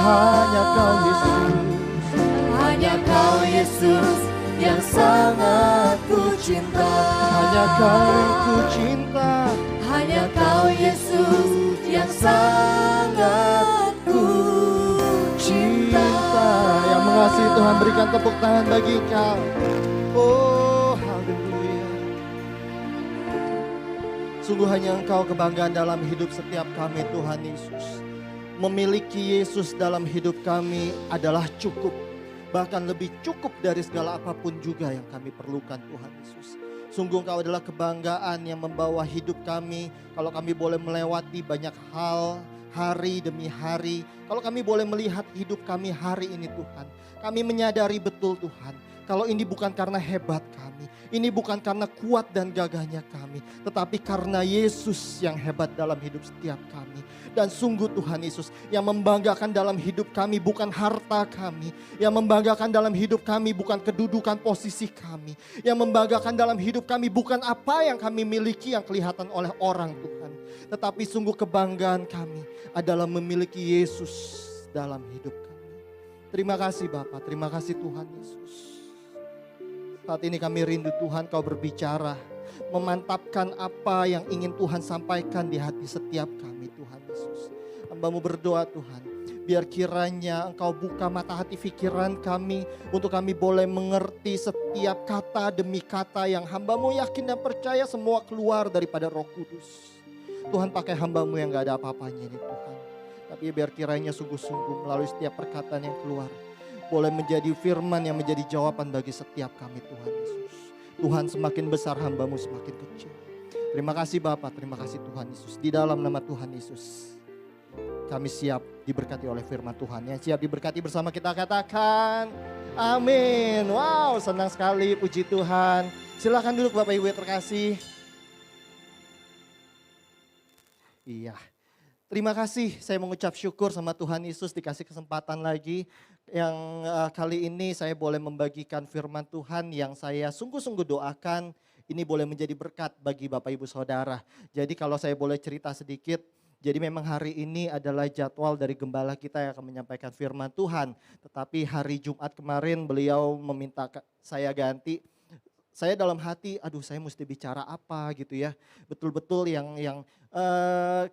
Hanya Kau Yesus, hanya Kau Yesus yang sangat ku cinta. hanya Kau yang ku cinta, Hanya Kau Yesus yang sangat ku cinta. Yang mengasihi Tuhan berikan tepuk tangan bagi Kau. Oh haleluya. Sungguh hanya Engkau kebanggaan dalam hidup setiap kami Tuhan Yesus. Memiliki Yesus dalam hidup kami adalah cukup. Bahkan lebih cukup dari segala apapun juga yang kami perlukan Tuhan Yesus. Sungguh Engkau adalah kebanggaan yang membawa hidup kami. Kalau kami boleh melewati banyak hal hari demi hari. Kalau kami boleh melihat hidup kami hari ini Tuhan. Kami menyadari betul Tuhan. Kalau ini bukan karena hebat kami. Ini bukan karena kuat dan gagahnya kami. Tetapi karena Yesus yang hebat dalam hidup setiap kami. Dan sungguh Tuhan Yesus yang membanggakan dalam hidup kami bukan harta kami. Yang membanggakan dalam hidup kami bukan kedudukan posisi kami. Yang membanggakan dalam hidup kami bukan apa yang kami miliki yang kelihatan oleh orang Tuhan. Tetapi sungguh kebanggaan kami adalah memiliki Yesus dalam hidup kami. Terima kasih Bapak, terima kasih Tuhan Yesus. Saat ini kami rindu Tuhan Kau berbicara. Memantapkan apa yang ingin Tuhan sampaikan di hati setiap kami Tuhan Yesus. Hamba-Mu berdoa Tuhan. Biar kiranya Engkau buka mata hati pikiran kami. Untuk kami boleh mengerti setiap kata demi kata yang hamba-Mu yakin dan percaya semua keluar daripada Roh Kudus. Tuhan pakai hamba-Mu yang gak ada apa-apanya ini Tuhan. Tapi biar kiranya sungguh-sungguh melalui setiap perkataan yang keluar. Boleh menjadi firman yang menjadi jawaban bagi setiap kami Tuhan Yesus. Tuhan semakin besar, hamba-Mu semakin kecil. Terima kasih Bapa, terima kasih Tuhan Yesus. Di dalam nama Tuhan Yesus kami siap diberkati oleh firman Tuhan. Yang siap diberkati bersama kita katakan amin. Wow, senang sekali, puji Tuhan. Silakan duduk Bapak Ibu yang terkasih. Iya. Terima kasih, saya mengucap syukur sama Tuhan Yesus dikasih kesempatan lagi. Yang kali ini saya boleh membagikan firman Tuhan yang saya sungguh-sungguh doakan. Ini boleh menjadi berkat bagi Bapak Ibu Saudara. Jadi kalau saya boleh cerita sedikit. Jadi memang hari ini adalah jadwal dari gembala kita yang akan menyampaikan firman Tuhan. Tetapi hari Jumat kemarin beliau meminta saya ganti. Saya dalam hati, aduh saya mesti bicara apa gitu ya. Betul-betul yang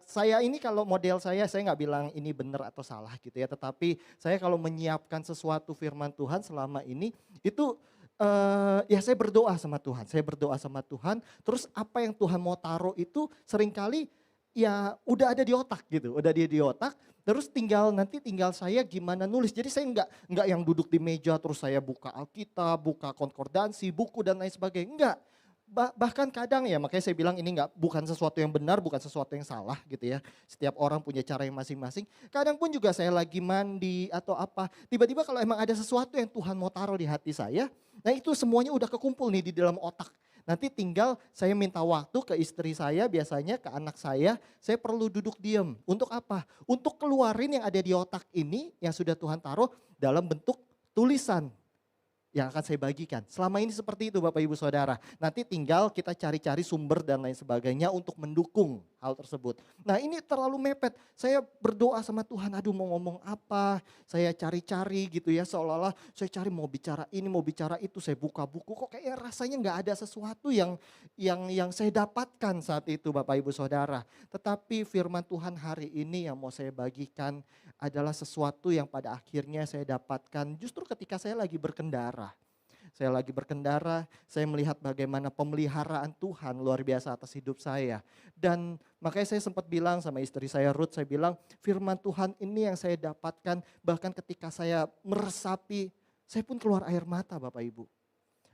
saya ini kalau model saya nggak bilang ini benar atau salah gitu ya. Tetapi saya kalau menyiapkan sesuatu firman Tuhan selama ini itu ya saya berdoa sama Tuhan. Saya berdoa sama Tuhan, terus apa yang Tuhan mau taruh itu seringkali ya udah ada di otak gitu. Udah dia di otak. Terus tinggal saya gimana nulis. Jadi saya enggak yang duduk di meja terus saya buka Alkitab, buka konkordansi, buku dan lain sebagainya. Enggak. Bahkan kadang ya makanya saya bilang ini bukan sesuatu yang benar, bukan sesuatu yang salah gitu ya. Setiap orang punya cara yang masing-masing. Kadang pun juga saya lagi mandi atau apa. Tiba-tiba kalau emang ada sesuatu yang Tuhan mau taruh di hati saya. Nah itu semuanya udah kekumpul nih di dalam otak. Nanti tinggal saya minta waktu ke istri saya, biasanya ke anak saya perlu duduk diam. Untuk apa? Untuk keluarin yang ada di otak ini yang sudah Tuhan taruh dalam bentuk tulisan yang akan saya bagikan. Selama ini seperti itu Bapak Ibu Saudara. Nanti tinggal kita cari-cari sumber dan lain sebagainya untuk mendukung hal tersebut. Nah ini terlalu mepet. Saya berdoa sama Tuhan, aduh mau ngomong apa. Saya cari-cari gitu ya, seolah-olah saya cari mau bicara ini, mau bicara itu. Saya buka buku, kok kayak rasanya gak ada sesuatu yang saya dapatkan saat itu Bapak Ibu Saudara. Tetapi firman Tuhan hari ini yang mau saya bagikan adalah sesuatu yang pada akhirnya saya dapatkan justru ketika saya lagi berkendara. Saya lagi berkendara, saya melihat bagaimana pemeliharaan Tuhan luar biasa atas hidup saya. Dan makanya saya sempat bilang sama istri saya Ruth, saya bilang firman Tuhan ini yang saya dapatkan bahkan ketika saya meresapi, saya pun keluar air mata Bapak Ibu.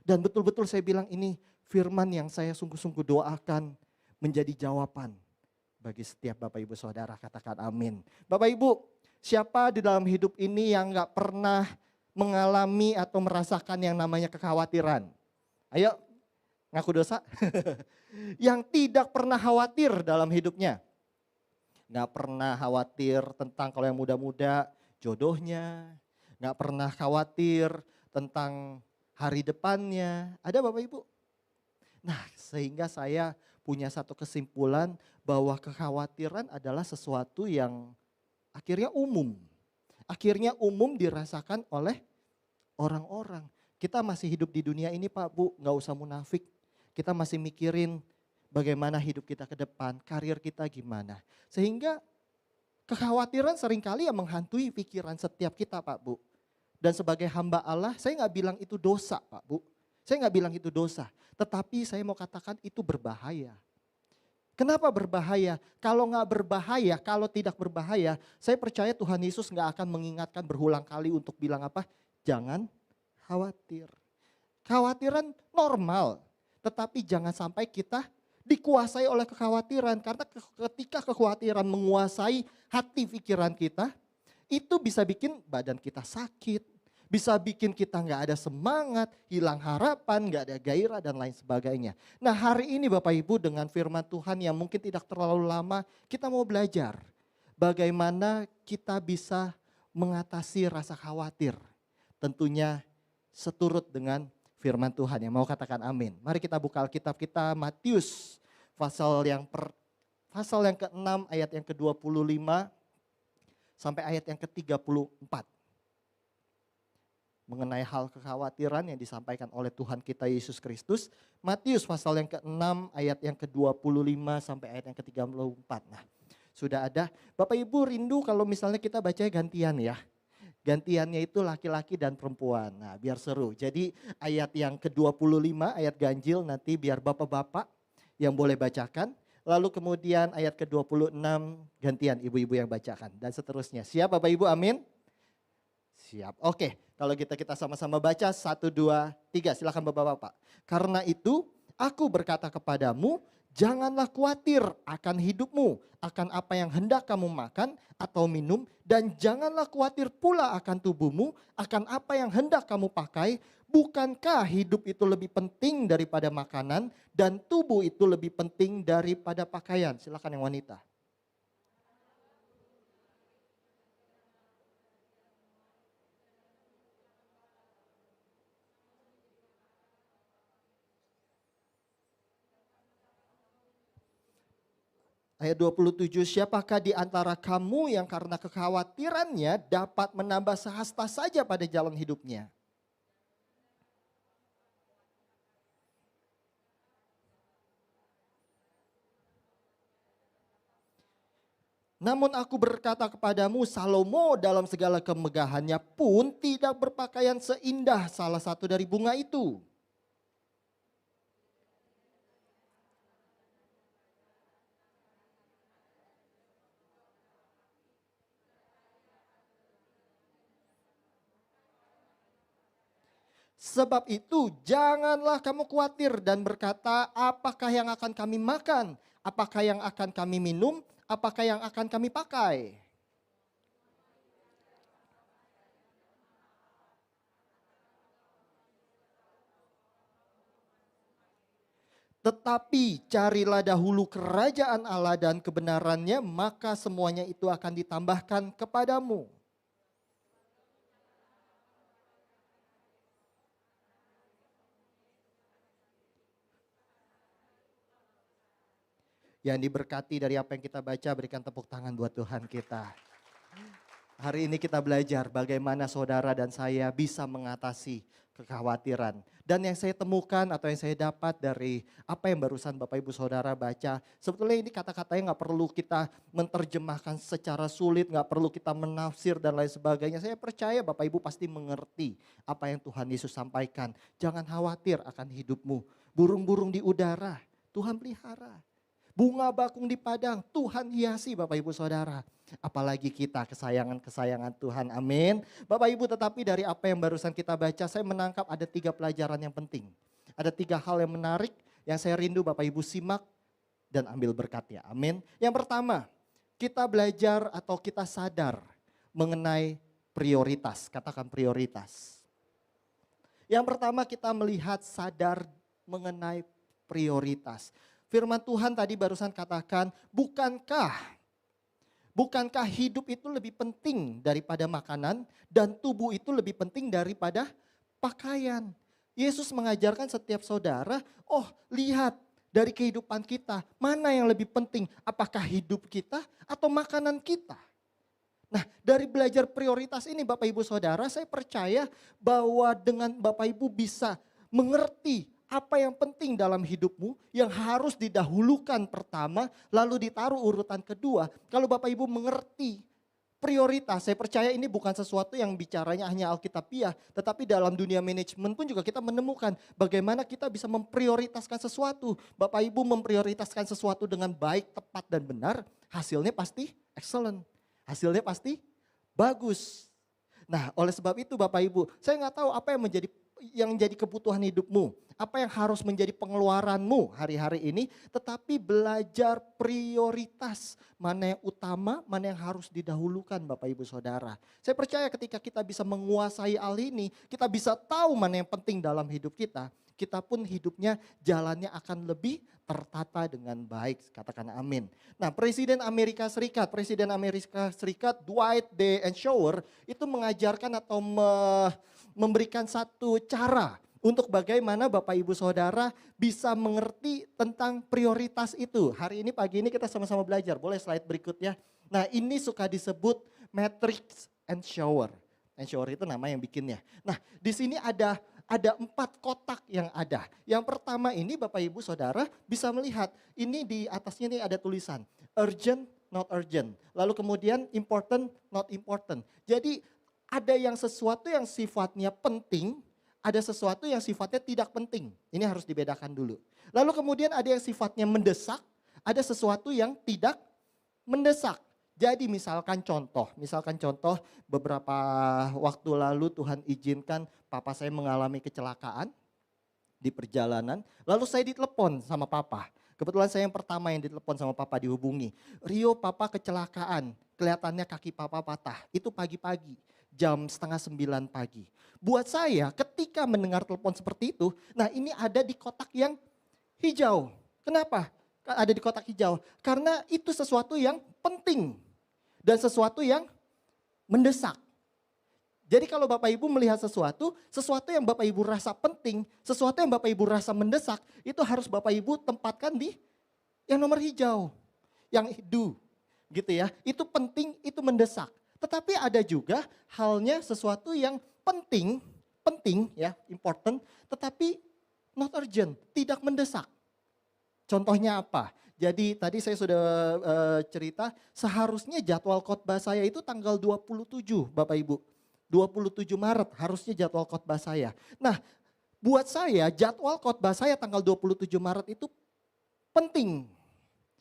Dan betul-betul saya bilang ini firman yang saya sungguh-sungguh doakan menjadi jawaban bagi setiap Bapak Ibu Saudara, katakan amin. Bapak Ibu, siapa di dalam hidup ini yang gak pernah mengalami atau merasakan yang namanya kekhawatiran? Ayo, ngaku dosa. Yang tidak pernah khawatir dalam hidupnya. Gak pernah khawatir tentang kalau yang muda-muda jodohnya. Gak pernah khawatir tentang hari depannya. Ada Bapak Ibu? Nah, sehingga saya punya satu kesimpulan bahwa kekhawatiran adalah sesuatu yang akhirnya umum. akhirnya umum dirasakan oleh orang-orang. Kita masih hidup di dunia ini Pak Bu, gak usah munafik. Kita masih mikirin bagaimana hidup kita ke depan, karir kita gimana. Sehingga kekhawatiran seringkali yang menghantui pikiran setiap kita Pak Bu. Dan sebagai hamba Allah, saya gak bilang itu dosa Pak Bu. Saya gak bilang itu dosa, tetapi saya mau katakan itu berbahaya. Kenapa berbahaya? Kalau nggak berbahaya, kalau tidak berbahaya, saya percaya Tuhan Yesus nggak akan mengingatkan berulang kali untuk bilang apa? Jangan khawatir. Kekhawatiran normal, tetapi jangan sampai kita dikuasai oleh kekhawatiran. Karena ketika kekhawatiran menguasai hati pikiran kita, itu bisa bikin badan kita sakit, bisa bikin kita nggak ada semangat, hilang harapan, nggak ada gairah dan lain sebagainya. Nah hari ini Bapak Ibu dengan firman Tuhan yang mungkin tidak terlalu lama, kita mau belajar bagaimana kita bisa mengatasi rasa khawatir. Tentunya seturut dengan firman Tuhan yang mau katakan amin. Mari kita buka Alkitab kita Matius pasal yang ke-6 ayat yang ke-25 sampai ayat yang ke-34. Mengenai hal kekhawatiran yang disampaikan oleh Tuhan kita Yesus Kristus. Matius pasal yang ke-6 ayat yang ke-25 sampai ayat yang ke-34. Nah sudah ada. Bapak Ibu rindu kalau misalnya kita baca gantian ya. Gantiannya itu laki-laki dan perempuan. Nah biar seru. Jadi ayat yang ke-25 ayat ganjil nanti biar bapak-bapak yang boleh bacakan. Lalu kemudian ayat ke-26 gantian ibu-ibu yang bacakan. Dan seterusnya. Siap Bapak Ibu amin? Siap. Oke, kalau kita sama-sama baca 1, 2, 3. Silakan Bapak-Bapak. Karena itu aku berkata kepadamu, janganlah khawatir akan hidupmu, akan apa yang hendak kamu makan atau minum, dan janganlah khawatir pula akan tubuhmu, akan apa yang hendak kamu pakai. Bukankah hidup itu lebih penting daripada makanan dan tubuh itu lebih penting daripada pakaian? Silakan yang wanita. Ayat 27, siapakah di antara kamu yang karena kekhawatirannya dapat menambah sehasta saja pada jalan hidupnya? Namun aku berkata kepadamu, Salomo dalam segala kemegahannya pun tidak berpakaian seindah salah satu dari bunga itu. Sebab itu janganlah kamu khawatir dan berkata, apakah yang akan kami makan? Apakah yang akan kami minum? Apakah yang akan kami pakai? Tetapi carilah dahulu kerajaan Allah dan kebenarannya, maka semuanya itu akan ditambahkan kepadamu. Yang diberkati dari apa yang kita baca, berikan tepuk tangan buat Tuhan kita. Hari ini kita belajar bagaimana saudara dan saya bisa mengatasi kekhawatiran. Dan yang saya temukan atau yang saya dapat dari apa yang barusan Bapak Ibu Saudara baca, sebetulnya ini kata-katanya gak perlu kita menerjemahkan secara sulit, gak perlu kita menafsir dan lain sebagainya. Saya percaya Bapak Ibu pasti mengerti apa yang Tuhan Yesus sampaikan. Jangan khawatir akan hidupmu. Burung-burung di udara, Tuhan pelihara. Bunga bakung di padang, Tuhan hiasi Bapak Ibu Saudara. Apalagi kita kesayangan-kesayangan Tuhan, amin. Bapak Ibu, tetapi dari apa yang barusan kita baca, saya menangkap ada 3 pelajaran yang penting. Ada 3 hal yang menarik yang saya rindu Bapak Ibu simak dan ambil berkatnya, amin. Yang pertama, kita belajar atau kita sadar mengenai prioritas, katakan prioritas. Yang pertama kita melihat sadar mengenai prioritas. Firman Tuhan tadi barusan katakan, bukankah hidup itu lebih penting daripada makanan dan tubuh itu lebih penting daripada pakaian. Yesus mengajarkan setiap saudara, lihat dari kehidupan kita, mana yang lebih penting, apakah hidup kita atau makanan kita. Nah, dari belajar prioritas ini Bapak Ibu Saudara, saya percaya bahwa dengan Bapak Ibu bisa mengerti apa yang penting dalam hidupmu yang harus didahulukan pertama, lalu ditaruh urutan kedua. Kalau Bapak Ibu mengerti prioritas, saya percaya ini bukan sesuatu yang bicaranya hanya Alkitabiah, tetapi dalam dunia manajemen pun juga kita menemukan bagaimana kita bisa memprioritaskan sesuatu. Bapak Ibu memprioritaskan sesuatu dengan baik, tepat dan benar, hasilnya pasti excellent. Hasilnya pasti bagus. Nah, oleh sebab itu Bapak Ibu, saya nggak tahu apa yang menjadi kebutuhan hidupmu, apa yang harus menjadi pengeluaranmu hari-hari ini, tetapi belajar prioritas, mana yang utama, mana yang harus didahulukan Bapak Ibu Saudara. Saya percaya ketika kita bisa menguasai hal ini, kita bisa tahu mana yang penting dalam hidup kita pun hidupnya jalannya akan lebih tertata dengan baik. Katakan amin. Nah, Presiden Amerika Serikat Dwight D. Eisenhower itu mengajarkan atau memberikan satu cara untuk bagaimana Bapak Ibu Saudara bisa mengerti tentang prioritas itu. Hari ini pagi ini kita sama-sama belajar. Boleh slide berikutnya. Nah, ini suka disebut matrix Eisenhower. Eisenhower itu nama yang bikinnya. Nah, di sini ada 4 kotak yang ada. Yang pertama ini Bapak Ibu Saudara bisa melihat, ini di atasnya ini ada tulisan urgent, not urgent. Lalu kemudian important, not important. Jadi ada yang sesuatu yang sifatnya penting, ada sesuatu yang sifatnya tidak penting. Ini harus dibedakan dulu. Lalu kemudian ada yang sifatnya mendesak, ada sesuatu yang tidak mendesak. Jadi misalkan contoh beberapa waktu lalu Tuhan izinkan papa saya mengalami kecelakaan di perjalanan. Lalu saya ditelepon sama papa. Kebetulan saya yang pertama yang ditelepon sama papa dihubungi. Rio, papa kecelakaan, kelihatannya kaki papa patah. Itu pagi-pagi, jam 8:30 pagi. Buat saya ketika mendengar telepon seperti itu, nah ini ada di kotak yang hijau. Kenapa? Ada di kotak hijau. Karena itu sesuatu yang penting. Dan sesuatu yang mendesak. Jadi kalau Bapak Ibu melihat sesuatu yang Bapak Ibu rasa penting, sesuatu yang Bapak Ibu rasa mendesak, itu harus Bapak Ibu tempatkan di yang nomor hijau, yang do, gitu ya. Itu penting, itu mendesak. Tetapi ada juga halnya sesuatu yang penting ya, important, tetapi not urgent, tidak mendesak. Contohnya apa? Jadi tadi saya sudah cerita seharusnya jadwal khotbah saya itu tanggal 27 Bapak Ibu. 27 Maret harusnya jadwal khotbah saya. Nah buat saya jadwal khotbah saya tanggal 27 Maret itu penting.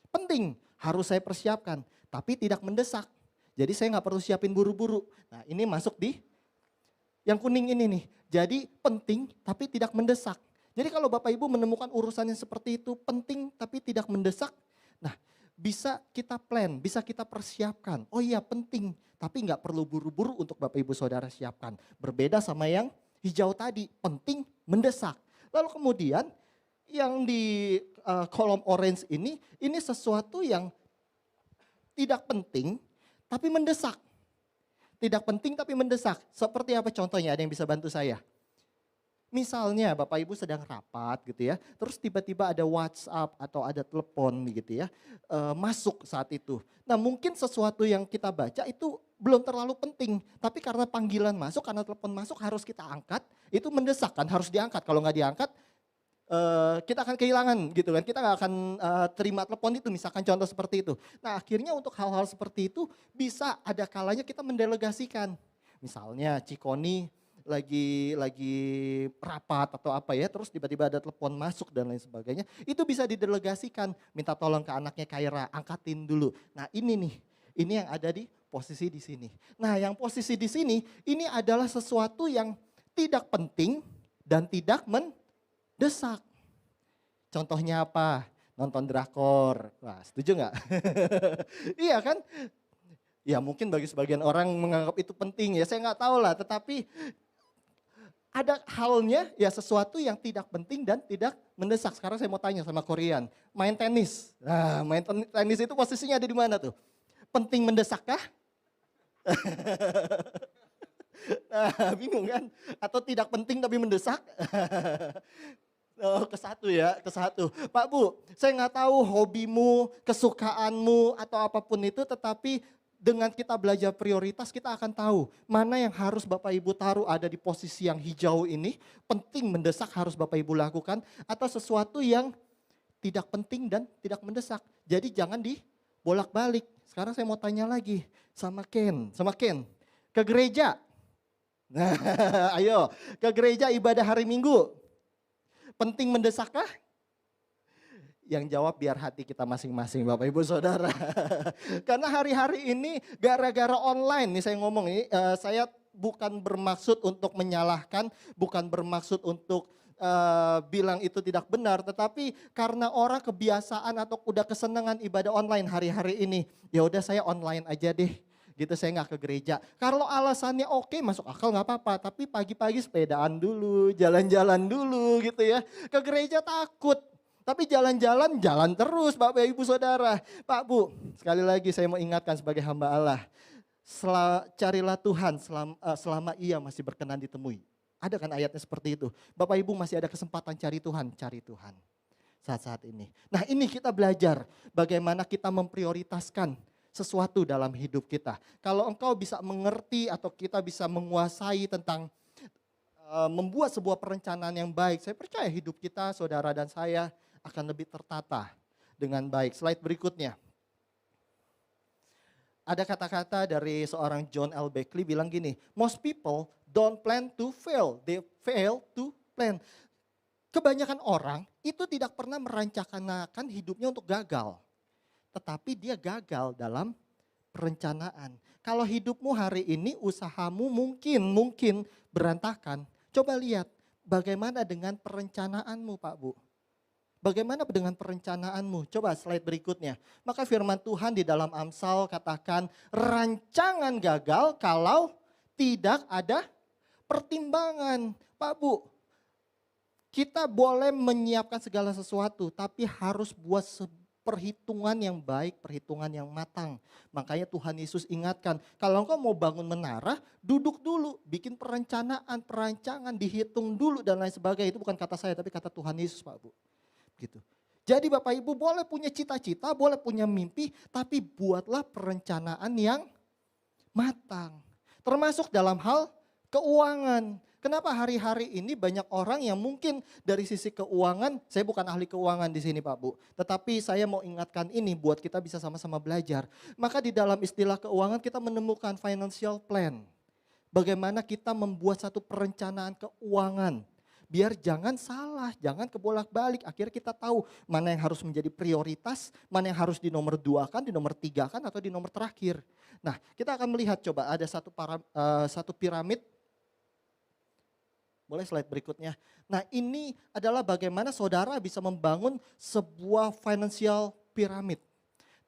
Penting harus saya persiapkan tapi tidak mendesak. Jadi saya nggak perlu siapin buru-buru. Nah ini masuk di yang kuning ini nih. Jadi penting tapi tidak mendesak. Jadi kalau Bapak Ibu menemukan urusan yang seperti itu penting tapi tidak mendesak, nah bisa kita plan, bisa kita persiapkan. Oh iya penting, tapi nggak perlu buru-buru untuk Bapak Ibu Saudara siapkan. Berbeda sama yang hijau tadi, penting, mendesak. Lalu kemudian yang di kolom orange ini sesuatu yang tidak penting tapi mendesak. Tidak penting tapi mendesak. Seperti apa contohnya? Ada yang bisa bantu saya? Misalnya Bapak Ibu sedang rapat gitu ya, terus tiba-tiba ada WhatsApp atau ada telepon gitu ya, masuk saat itu. Nah mungkin sesuatu yang kita baca itu belum terlalu penting, tapi karena panggilan masuk, karena telepon masuk harus kita angkat, itu mendesak kan, harus diangkat. Kalau nggak diangkat, kita akan kehilangan gitu kan, kita nggak akan terima telepon itu, misalkan contoh seperti itu. Nah akhirnya untuk hal-hal seperti itu bisa ada kalanya kita mendelegasikan. Misalnya Cikoni lagi rapat atau apa ya, terus tiba-tiba ada telepon masuk dan lain sebagainya, itu bisa didelegasikan, minta tolong ke anaknya Kaira, angkatin dulu. Nah ini nih, ini yang ada di posisi di sini. Nah yang posisi di sini, ini adalah sesuatu yang tidak penting dan tidak mendesak. Contohnya apa? Nonton drakor. Wah setuju nggak? Iya kan? Ya mungkin bagi sebagian orang menganggap itu penting ya, saya nggak tahu lah, tetapi ada halnya ya sesuatu yang tidak penting dan tidak mendesak. Sekarang saya mau tanya sama Korean, main tenis. Nah, main tenis itu posisinya ada di mana tuh? Penting mendesakkah? Nah, bingung kan? Atau tidak penting tapi mendesak? Oh, ke satu. Pak Bu, saya nggak tahu hobimu, kesukaanmu atau apapun itu, tetapi dengan kita belajar prioritas, kita akan tahu mana yang harus Bapak Ibu taruh ada di posisi yang hijau ini, penting, mendesak harus Bapak Ibu lakukan, atau sesuatu yang tidak penting dan tidak mendesak. Jadi jangan dibolak-balik. Sekarang saya mau tanya lagi sama Ken, ke gereja. Nah, ayo, ke gereja ibadah hari Minggu. Penting mendesakkah? Yang jawab biar hati kita masing-masing Bapak Ibu Saudara. Karena hari-hari ini gara-gara online nih saya ngomong ini, saya bukan bermaksud untuk menyalahkan, bukan bermaksud untuk bilang itu tidak benar, tetapi karena orang kebiasaan atau udah kesenangan ibadah online hari-hari ini, ya udah saya online aja deh. Gitu saya nggak ke gereja. Kalau alasannya oke, masuk akal nggak apa-apa, tapi pagi-pagi sepedaan dulu, jalan-jalan dulu gitu ya. Ke gereja takut. Tapi jalan-jalan, jalan terus Bapak Ibu Saudara. Pak Bu, sekali lagi saya mau ingatkan sebagai hamba Allah. Carilah Tuhan selama ia masih berkenan ditemui. Ada kan ayatnya seperti itu. Bapak Ibu masih ada kesempatan cari Tuhan saat-saat ini. Nah ini kita belajar bagaimana kita memprioritaskan sesuatu dalam hidup kita. Kalau engkau bisa mengerti atau kita bisa menguasai tentang membuat sebuah perencanaan yang baik. Saya percaya hidup kita, saudara dan saya akan lebih tertata dengan baik. Slide berikutnya. Ada kata-kata dari seorang John L. Beckley bilang gini, most people don't plan to fail, they fail to plan. Kebanyakan orang itu tidak pernah merancangkan hidupnya untuk gagal. Tetapi dia gagal dalam perencanaan. Kalau hidupmu hari ini usahamu mungkin berantakan. Coba lihat bagaimana dengan perencanaanmu Pak Bu. Bagaimana dengan perencanaanmu? Coba slide berikutnya. Maka firman Tuhan di dalam Amsal katakan rancangan gagal kalau tidak ada pertimbangan. Pak Bu, kita boleh menyiapkan segala sesuatu tapi harus buat perhitungan yang baik, perhitungan yang matang. Makanya Tuhan Yesus ingatkan, kalau engkau mau bangun menara, duduk dulu, bikin perancangan, dihitung dulu dan lain sebagainya. Itu bukan kata saya tapi kata Tuhan Yesus Pak Bu. Gitu. Jadi Bapak Ibu boleh punya cita-cita, boleh punya mimpi, tapi buatlah perencanaan yang matang. Termasuk dalam hal keuangan. Kenapa hari-hari ini banyak orang yang mungkin dari sisi keuangan, saya bukan ahli keuangan di sini Pak Bu, tetapi saya mau ingatkan ini buat kita bisa sama-sama belajar. Maka di dalam istilah keuangan kita menemukan financial plan. Bagaimana kita membuat satu perencanaan keuangan. Biar jangan salah, jangan kebolak-balik. Akhirnya kita tahu mana yang harus menjadi prioritas, mana yang harus di nomor 2-kan, di nomor 3-kan, atau di nomor terakhir. Nah kita akan melihat coba ada satu piramid. Boleh slide berikutnya. Nah ini adalah bagaimana saudara bisa membangun sebuah financial pyramid.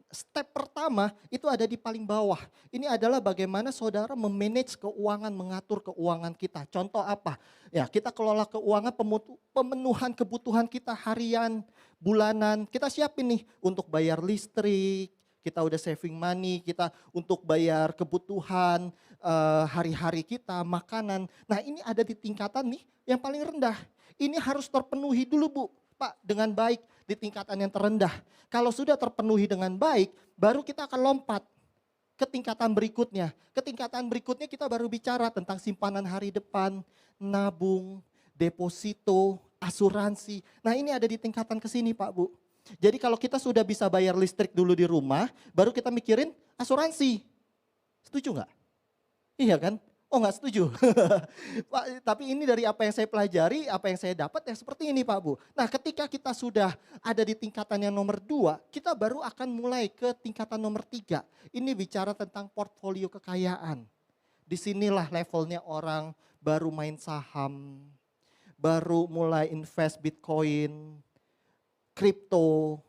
Step pertama itu ada di paling bawah. Ini adalah bagaimana saudara memanage keuangan, mengatur keuangan kita. Contoh apa? Ya, kita kelola keuangan pemenuhan kebutuhan kita harian, bulanan. Kita siapin nih untuk bayar listrik, kita udah saving money, kita untuk bayar kebutuhan hari-hari kita, makanan. Nah, ini ada di tingkatan nih yang paling rendah. Ini harus terpenuhi dulu, Bu. Pak, dengan baik di tingkatan yang terendah. Kalau sudah terpenuhi dengan baik, baru kita akan lompat ke tingkatan berikutnya. Ke tingkatan berikutnya kita baru bicara tentang simpanan hari depan, nabung, deposito, asuransi. Nah ini ada di tingkatan ke sini Pak Bu. Jadi kalau kita sudah bisa bayar listrik dulu di rumah, baru kita mikirin asuransi. Setuju nggak? Iya kan? Oh nggak setuju. Pak, tapi ini dari apa yang saya pelajari, apa yang saya dapat ya seperti ini Pak Bu. Nah ketika kita sudah ada di tingkatan yang nomor 2, kita baru akan mulai ke tingkatan nomor 3. Ini bicara tentang portfolio kekayaan. Disinilah levelnya orang baru main saham, baru mulai invest Bitcoin, kripto,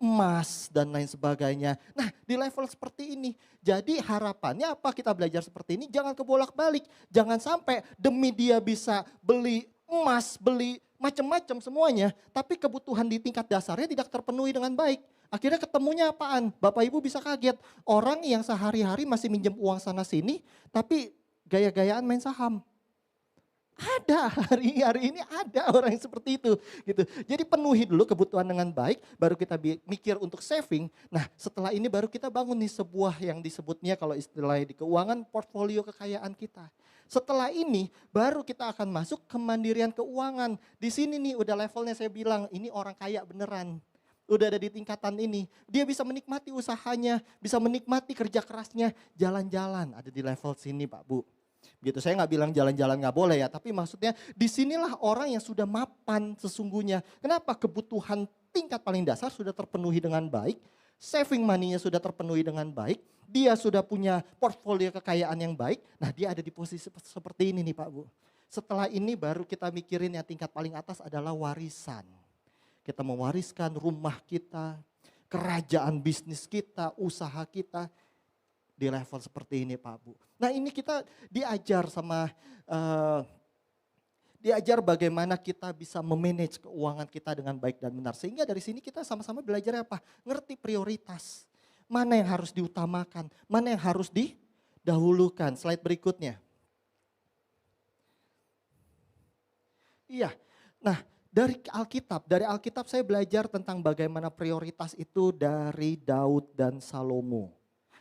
emas dan lain sebagainya. Nah di level seperti ini, jadi harapannya apa kita belajar seperti ini, jangan kebolak-balik. Jangan sampai demi dia bisa beli emas, beli macam-macam semuanya, tapi kebutuhan di tingkat dasarnya tidak terpenuhi dengan baik. Akhirnya ketemunya apaan? Bapak Ibu bisa kaget, orang yang sehari-hari masih minjem uang sana sini, tapi gaya-gayaan main saham. Ada, hari ini ada orang yang seperti itu gitu. Jadi penuhi dulu kebutuhan dengan baik, baru kita mikir untuk saving. Nah setelah ini baru kita bangun nih sebuah yang disebutnya kalau istilahnya di keuangan portfolio kekayaan kita. Setelah ini baru kita akan masuk ke mandirian keuangan. Di sini nih udah levelnya saya bilang ini orang kaya beneran. Udah ada di tingkatan ini. Dia bisa menikmati usahanya, bisa menikmati kerja kerasnya, jalan-jalan ada di level sini Pak Bu. Gitu, saya nggak bilang jalan-jalan nggak boleh ya, tapi maksudnya disinilah orang yang sudah mapan sesungguhnya. Kenapa? Kebutuhan tingkat paling dasar sudah terpenuhi dengan baik, saving money-nya sudah terpenuhi dengan baik, dia sudah punya portfolio kekayaan yang baik, nah dia ada di posisi seperti ini nih Pak Bu. Setelah ini baru kita mikirin yang tingkat paling atas adalah warisan. Kita mewariskan rumah kita, kerajaan bisnis kita, usaha kita, di level seperti ini Pak Bu. Nah ini kita diajar diajar bagaimana kita bisa memanage keuangan kita dengan baik dan benar. Sehingga dari sini kita sama-sama belajar apa? Ngerti prioritas. Mana yang harus diutamakan, mana yang harus didahulukan. Slide berikutnya. Iya, nah dari Alkitab saya belajar tentang bagaimana prioritas itu dari Daud dan Salomo.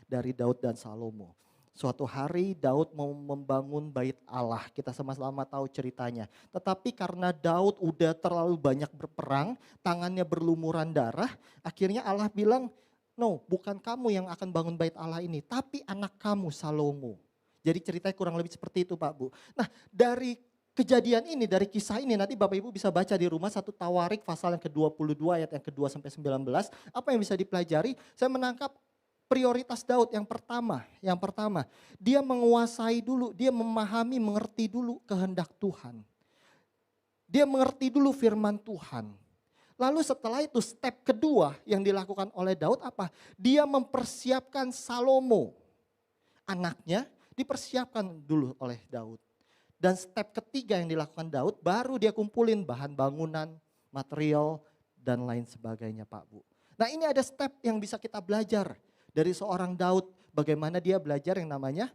Dari Daud dan Salomo. Suatu hari Daud mau membangun bait Allah, kita sama-sama tahu ceritanya. Tetapi karena Daud udah terlalu banyak berperang, tangannya berlumuran darah, akhirnya Allah bilang, no bukan kamu yang akan bangun bait Allah ini, tapi anak kamu Salomo. Jadi ceritanya kurang lebih seperti itu Pak Bu. Nah dari kejadian ini, dari kisah ini nanti Bapak Ibu bisa baca di rumah 1 Tawarik pasal yang ke-22 ayat yang ke-2 sampai 19. Apa yang bisa dipelajari? Saya menangkap prioritas Daud yang pertama, dia menguasai dulu, dia memahami, mengerti dulu kehendak Tuhan. Dia mengerti dulu firman Tuhan. Lalu setelah itu step kedua yang dilakukan oleh Daud apa? Dia mempersiapkan Salomo. Anaknya dipersiapkan dulu oleh Daud. Dan step ketiga yang dilakukan Daud, baru dia kumpulin bahan bangunan, material, dan lain sebagainya Pak Bu. Nah ini ada step yang bisa kita belajar. Dari seorang Daud, bagaimana dia belajar yang namanya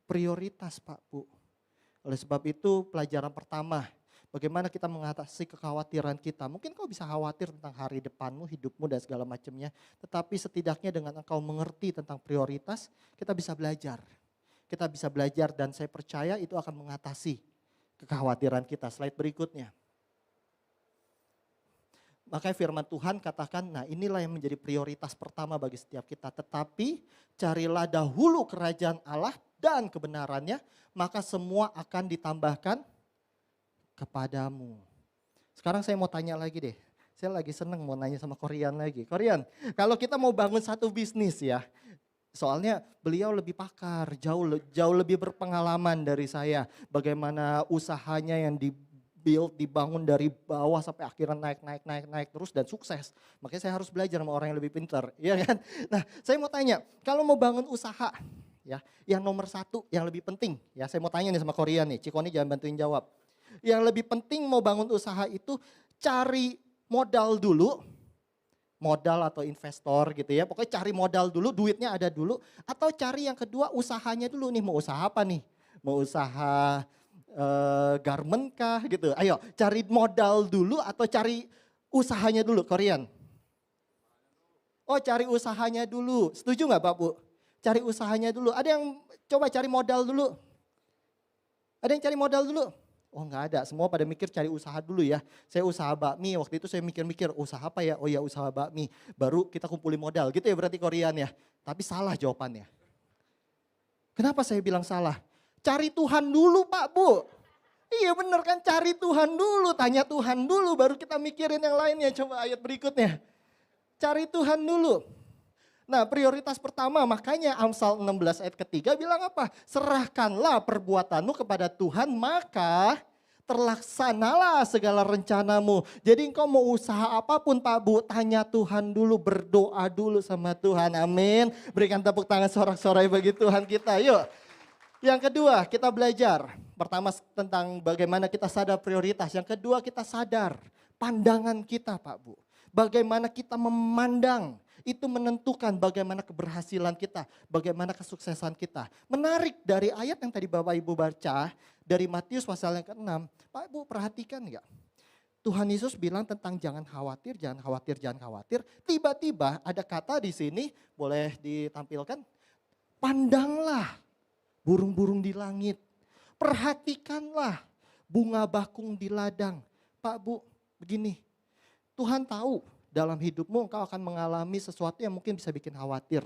prioritas Pak Bu. Oleh sebab itu pelajaran pertama, bagaimana kita mengatasi kekhawatiran kita. Mungkin kau bisa khawatir tentang hari depanmu, hidupmu dan segala macamnya. Tetapi setidaknya dengan engkau mengerti tentang prioritas, kita bisa belajar. Kita bisa belajar dan saya percaya itu akan mengatasi kekhawatiran kita. Slide berikutnya. Makanya firman Tuhan katakan, nah inilah yang menjadi prioritas pertama bagi setiap kita. Tetapi carilah dahulu kerajaan Allah dan kebenarannya, maka semua akan ditambahkan kepadamu. Sekarang saya mau tanya lagi deh. Saya lagi seneng mau nanya sama Korean lagi. Korean, kalau kita mau bangun satu bisnis ya, soalnya beliau lebih pakar, jauh lebih berpengalaman dari saya. Bagaimana usahanya yang dibangun dari bawah sampai akhirnya naik terus dan sukses. Makanya saya harus belajar sama orang yang lebih pintar, ya kan? Nah, saya mau tanya, kalau mau bangun usaha, ya, yang nomor satu, yang lebih penting, ya, saya mau tanya nih sama Korean nih, Cikoni jangan bantuin jawab. Yang lebih penting mau bangun usaha itu cari modal dulu, modal atau investor gitu ya, pokoknya cari modal dulu, duitnya ada dulu, atau cari yang kedua usahanya dulu nih, mau usaha apa nih? Mau usaha garment kah gitu. Ayo cari modal dulu atau cari usahanya dulu Korean? Oh cari usahanya dulu. Setuju gak Pak Bu? Cari usahanya dulu. Ada yang coba cari modal dulu? Ada yang cari modal dulu? Oh nggak ada, semua pada mikir cari usaha dulu ya. Saya usaha bakmi, waktu itu saya mikir-mikir usaha apa ya? Oh ya usaha bakmi, baru kita kumpulin modal gitu ya berarti Korean ya. Tapi salah jawabannya. Kenapa saya bilang salah? Cari Tuhan dulu Pak Bu. Iya bener kan, cari Tuhan dulu, tanya Tuhan dulu baru kita mikirin yang lainnya. Coba ayat berikutnya. Cari Tuhan dulu. Nah prioritas pertama makanya Amsal 16 ayat ketiga bilang apa? Serahkanlah perbuatanmu kepada Tuhan maka terlaksanalah segala rencanamu. Jadi engkau mau usaha apapun Pak Bu, tanya Tuhan dulu, berdoa dulu sama Tuhan. Amin. Berikan tepuk tangan sorak-sorai bagi Tuhan kita. Yuk. Yang kedua kita belajar, pertama tentang bagaimana kita sadar prioritas. Yang kedua kita sadar pandangan kita Pak Bu. Bagaimana kita memandang, itu menentukan bagaimana keberhasilan kita, bagaimana kesuksesan kita. Menarik dari ayat yang tadi Bapak Ibu baca, dari Matius pasal yang ke-6. Pak Ibu perhatikan nggak? Tuhan Yesus bilang tentang jangan khawatir, jangan khawatir, jangan khawatir. Tiba-tiba ada kata di sini, boleh ditampilkan. Pandanglah burung-burung di langit. Perhatikanlah bunga bakung di ladang. Pak Bu, begini. Tuhan tahu dalam hidupmu engkau akan mengalami sesuatu yang mungkin bisa bikin khawatir.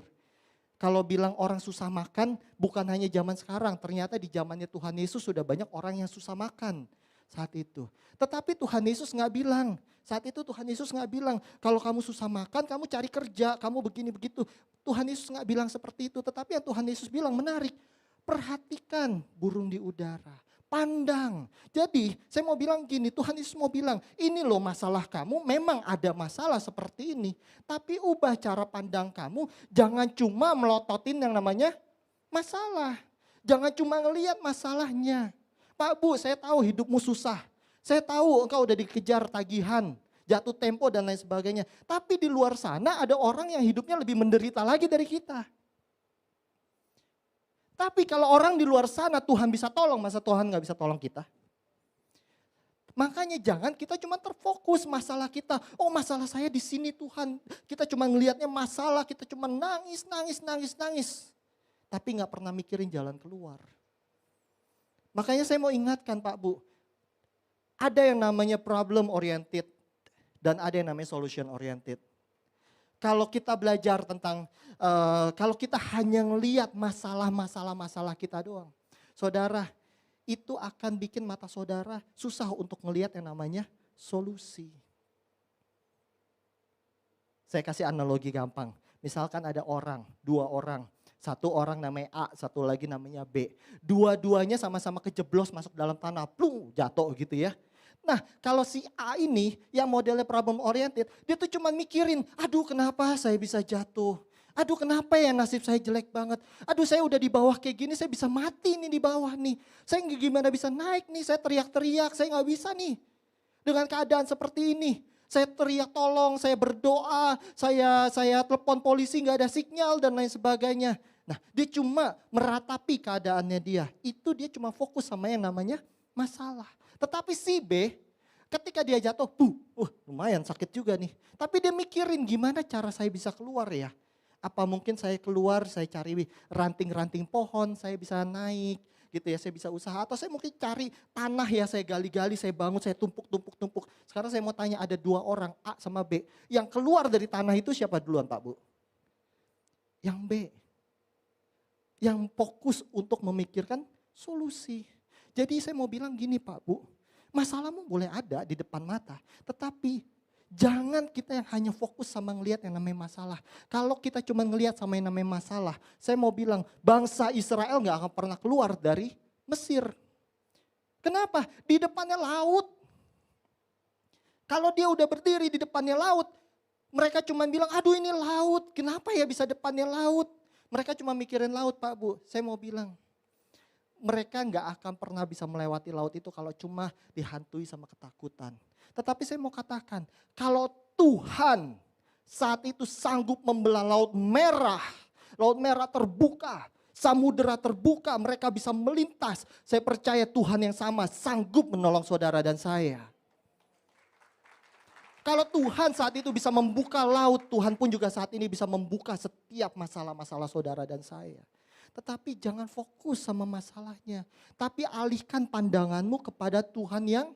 Kalau bilang orang susah makan, bukan hanya zaman sekarang. Ternyata di zamannya Tuhan Yesus sudah banyak orang yang susah makan saat itu. Tetapi Tuhan Yesus nggak bilang, saat itu Tuhan Yesus nggak bilang, kalau kamu susah makan, kamu cari kerja, kamu begini begitu. Tuhan Yesus nggak bilang seperti itu, tetapi yang Tuhan Yesus bilang menarik. Perhatikan burung di udara, pandang. Jadi saya mau bilang gini, Tuhan Yesus mau bilang, ini loh masalah kamu, memang ada masalah seperti ini. Tapi ubah cara pandang kamu, jangan cuma melototin yang namanya masalah. Jangan cuma ngelihat masalahnya. Pak Bu, saya tahu hidupmu susah. Saya tahu engkau udah dikejar tagihan, jatuh tempo dan lain sebagainya. Tapi di luar sana ada orang yang hidupnya lebih menderita lagi dari kita. Tapi kalau orang di luar sana Tuhan bisa tolong, masa Tuhan gak bisa tolong kita? Makanya jangan kita cuma terfokus masalah kita. Oh masalah saya di sini Tuhan. Kita cuma ngelihatnya masalah, kita cuma nangis. Tapi gak pernah mikirin jalan keluar. Makanya saya mau ingatkan Pak Bu, ada yang namanya problem oriented dan ada yang namanya solution oriented. Kalau kita belajar tentang, kalau kita hanya ngelihat masalah kita doang. Saudara, itu akan bikin mata saudara susah untuk ngelihat yang namanya solusi. Saya kasih analogi gampang. Misalkan ada dua orang. Satu orang namanya A, satu lagi namanya B. Dua-duanya sama-sama kejeblos masuk dalam tanah, plung, jatuh gitu ya. Nah kalau si A ini yang modelnya problem oriented, dia tuh cuma mikirin, aduh kenapa saya bisa jatuh. Aduh kenapa ya nasib saya jelek banget. Aduh saya udah di bawah kayak gini, saya bisa mati nih di bawah nih. Saya gimana bisa naik nih, saya teriak-teriak, saya gak bisa nih. Dengan keadaan seperti ini. Saya teriak tolong, saya berdoa, saya telepon polisi gak ada sinyal dan lain sebagainya. Nah dia cuma meratapi keadaannya dia. Itu dia cuma fokus sama yang namanya masalah. Tetapi si B ketika dia jatuh, lumayan sakit juga nih. Tapi dia mikirin gimana cara saya bisa keluar ya. Apa mungkin saya keluar, saya cari ranting-ranting pohon, saya bisa naik gitu ya. Saya bisa usaha atau saya mungkin cari tanah ya, saya gali-gali, saya bangun, saya tumpuk. Sekarang saya mau tanya ada dua orang A sama B. Yang keluar dari tanah itu siapa duluan Pak Bu? Yang B. Yang fokus untuk memikirkan solusi. Jadi saya mau bilang gini Pak Bu, masalahmu boleh ada di depan mata, tetapi jangan kita yang hanya fokus sama ngelihat yang namanya masalah. Kalau kita cuma ngelihat sama yang namanya masalah, saya mau bilang bangsa Israel gak akan pernah keluar dari Mesir. Kenapa? Di depannya laut. Kalau dia udah berdiri di depannya laut, mereka cuma bilang aduh ini laut, kenapa ya bisa depannya laut? Mereka cuma mikirin laut Pak Bu, saya mau bilang. Mereka gak akan pernah bisa melewati laut itu kalau cuma dihantui sama ketakutan. Tetapi saya mau katakan, kalau Tuhan saat itu sanggup membelah laut merah terbuka, samudera terbuka, mereka bisa melintas. Saya percaya Tuhan yang sama sanggup menolong saudara dan saya. Kalau Tuhan saat itu bisa membuka laut, Tuhan pun juga saat ini bisa membuka setiap masalah-masalah saudara dan saya. Tetapi jangan fokus sama masalahnya. Tapi alihkan pandanganmu kepada Tuhan yang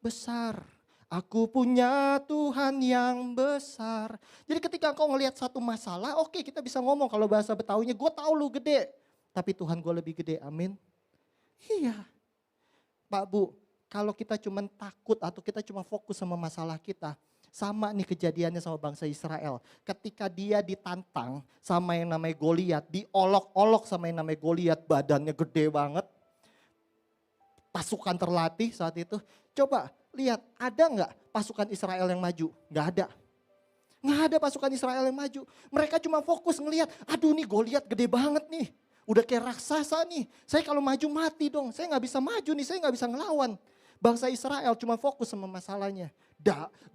besar. Aku punya Tuhan yang besar. Jadi ketika engkau ngelihat satu masalah, oke kita bisa ngomong kalau bahasa Betawinya, gue tahu lu gede. Tapi Tuhan gue lebih gede, amin. Iya. Pak Bu, kalau kita cuma takut atau kita cuma fokus sama masalah kita, sama nih kejadiannya sama bangsa Israel. Ketika dia ditantang sama yang namanya Goliat, diolok-olok sama yang namanya Goliat, badannya gede banget. Pasukan terlatih saat itu. Coba lihat, ada nggak pasukan Israel yang maju? Nggak ada. Nggak ada pasukan Israel yang maju. Mereka cuma fokus ngelihat, aduh nih Goliat gede banget nih. Udah kayak raksasa nih. Saya kalau maju mati dong. Saya nggak bisa maju nih, saya nggak bisa ngelawan. Bangsa Israel cuma fokus sama masalahnya.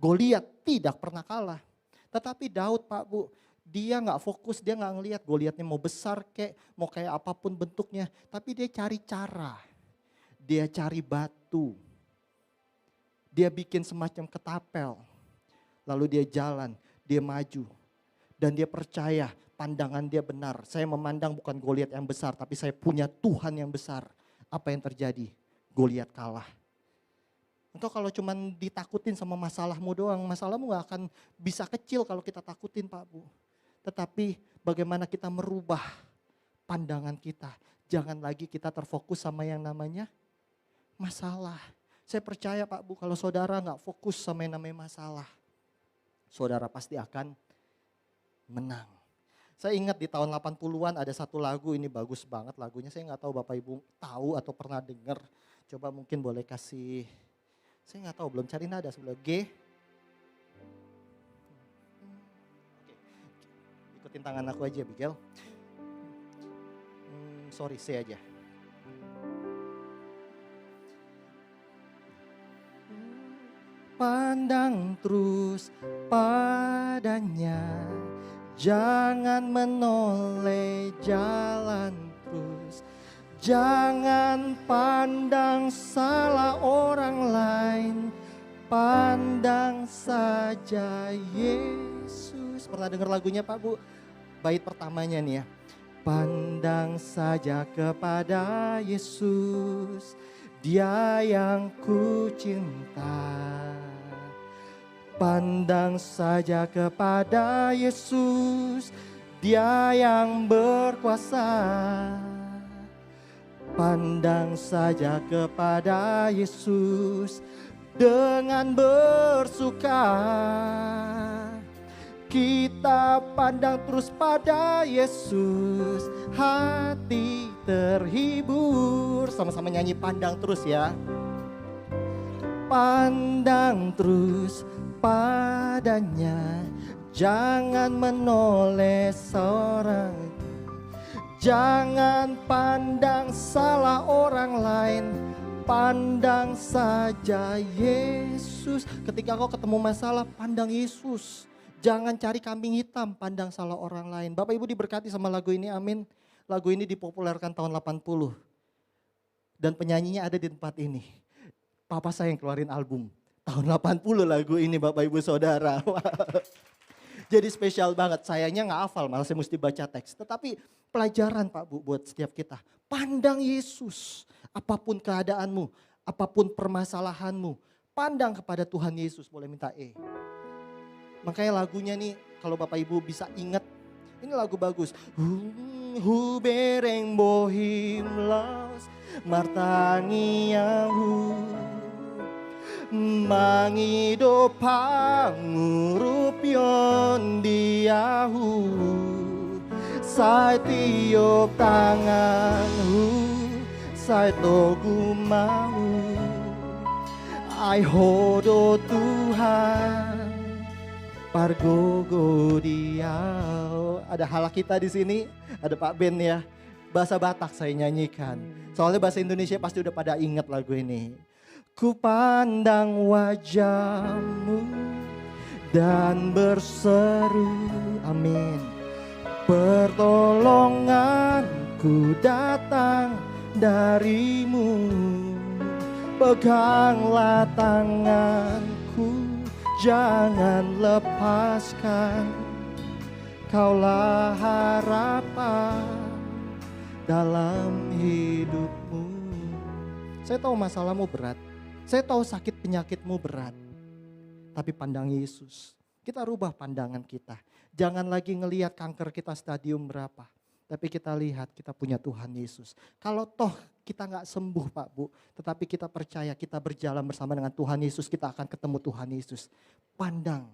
Goliat tidak pernah kalah. Tetapi Daud Pak Bu, dia gak fokus, dia gak ngelihat Goliatnya mau besar kek, mau kayak apapun bentuknya. Tapi dia cari cara. Dia cari batu. Dia bikin semacam ketapel. Lalu dia jalan, dia maju. Dan dia percaya pandangan dia benar. Saya memandang bukan Goliat yang besar, tapi saya punya Tuhan yang besar. Apa yang terjadi? Goliat kalah. Engkau kalau cuma ditakutin sama masalahmu doang, masalahmu gak akan bisa kecil kalau kita takutin Pak Bu. Tetapi bagaimana kita merubah pandangan kita. Jangan lagi kita terfokus sama yang namanya masalah. Saya percaya Pak Bu, kalau saudara gak fokus sama yang namanya masalah, saudara pasti akan menang. Saya ingat di tahun 80-an ada satu lagu, ini bagus banget lagunya. Saya gak tahu Bapak Ibu tahu atau pernah dengar. Coba mungkin boleh kasih... Saya nggak tahu, belum cari nada sebelah G. Oke. Ikutin tangan aku aja, Bigel. Sorry, C aja. Pandang terus padanya, jangan menoleh, jalan terus. Jangan pandang salah orang lain, pandang saja Yesus. Pernah dengar lagunya Pak Bu? Bait pertamanya nih ya. Pandang saja kepada Yesus, Dia yang ku cinta. Pandang saja kepada Yesus, Dia yang berkuasa. Pandang saja kepada Yesus dengan bersuka. Kita pandang terus pada Yesus, hati terhibur. Sama-sama nyanyi pandang terus ya. Pandang terus padanya, jangan menoleh seorang. Jangan pandang salah orang lain, pandang saja Yesus. Ketika kau ketemu masalah, pandang Yesus. Jangan cari kambing hitam, pandang salah orang lain. Bapak Ibu diberkati sama lagu ini, amin. Lagu ini dipopulerkan tahun 80. Dan penyanyinya ada di tempat ini. Papa saya yang keluarin album. Tahun 80 lagu ini Bapak Ibu Saudara. Jadi spesial banget, sayangnya gak hafal, malah saya mesti baca teks. Tetapi pelajaran Pak Bu buat setiap kita. Pandang Yesus, apapun keadaanmu, apapun permasalahanmu. Pandang kepada Tuhan Yesus, boleh minta E. Makanya lagunya nih, kalau Bapak Ibu bisa ingat, ini lagu bagus. Hu bereng bohim laos, martangi yahu. Mangido pangurup yon diahu, sai tiup tanganhu, sai togu mau, ai hodo Tuhan, pargogo diau. Ada halak kita di sini, ada Pak Ben ya. Bahasa Batak saya nyanyikan. Soalnya bahasa Indonesia pasti udah pada ingat lagu ini. Ku pandang wajahmu dan berseru, amin. Pertolonganku datang darimu, peganglah tanganku, jangan lepaskan. Kaulah harapan dalam hidupmu. Saya tahu masalahmu berat. Saya tahu sakit penyakitmu berat, tapi pandang Yesus. Kita rubah pandangan kita. Jangan lagi ngelihat kanker kita stadium berapa, tapi kita lihat kita punya Tuhan Yesus. Kalau toh kita nggak sembuh Pak Bu, tetapi kita percaya kita berjalan bersama dengan Tuhan Yesus, kita akan ketemu Tuhan Yesus. Pandang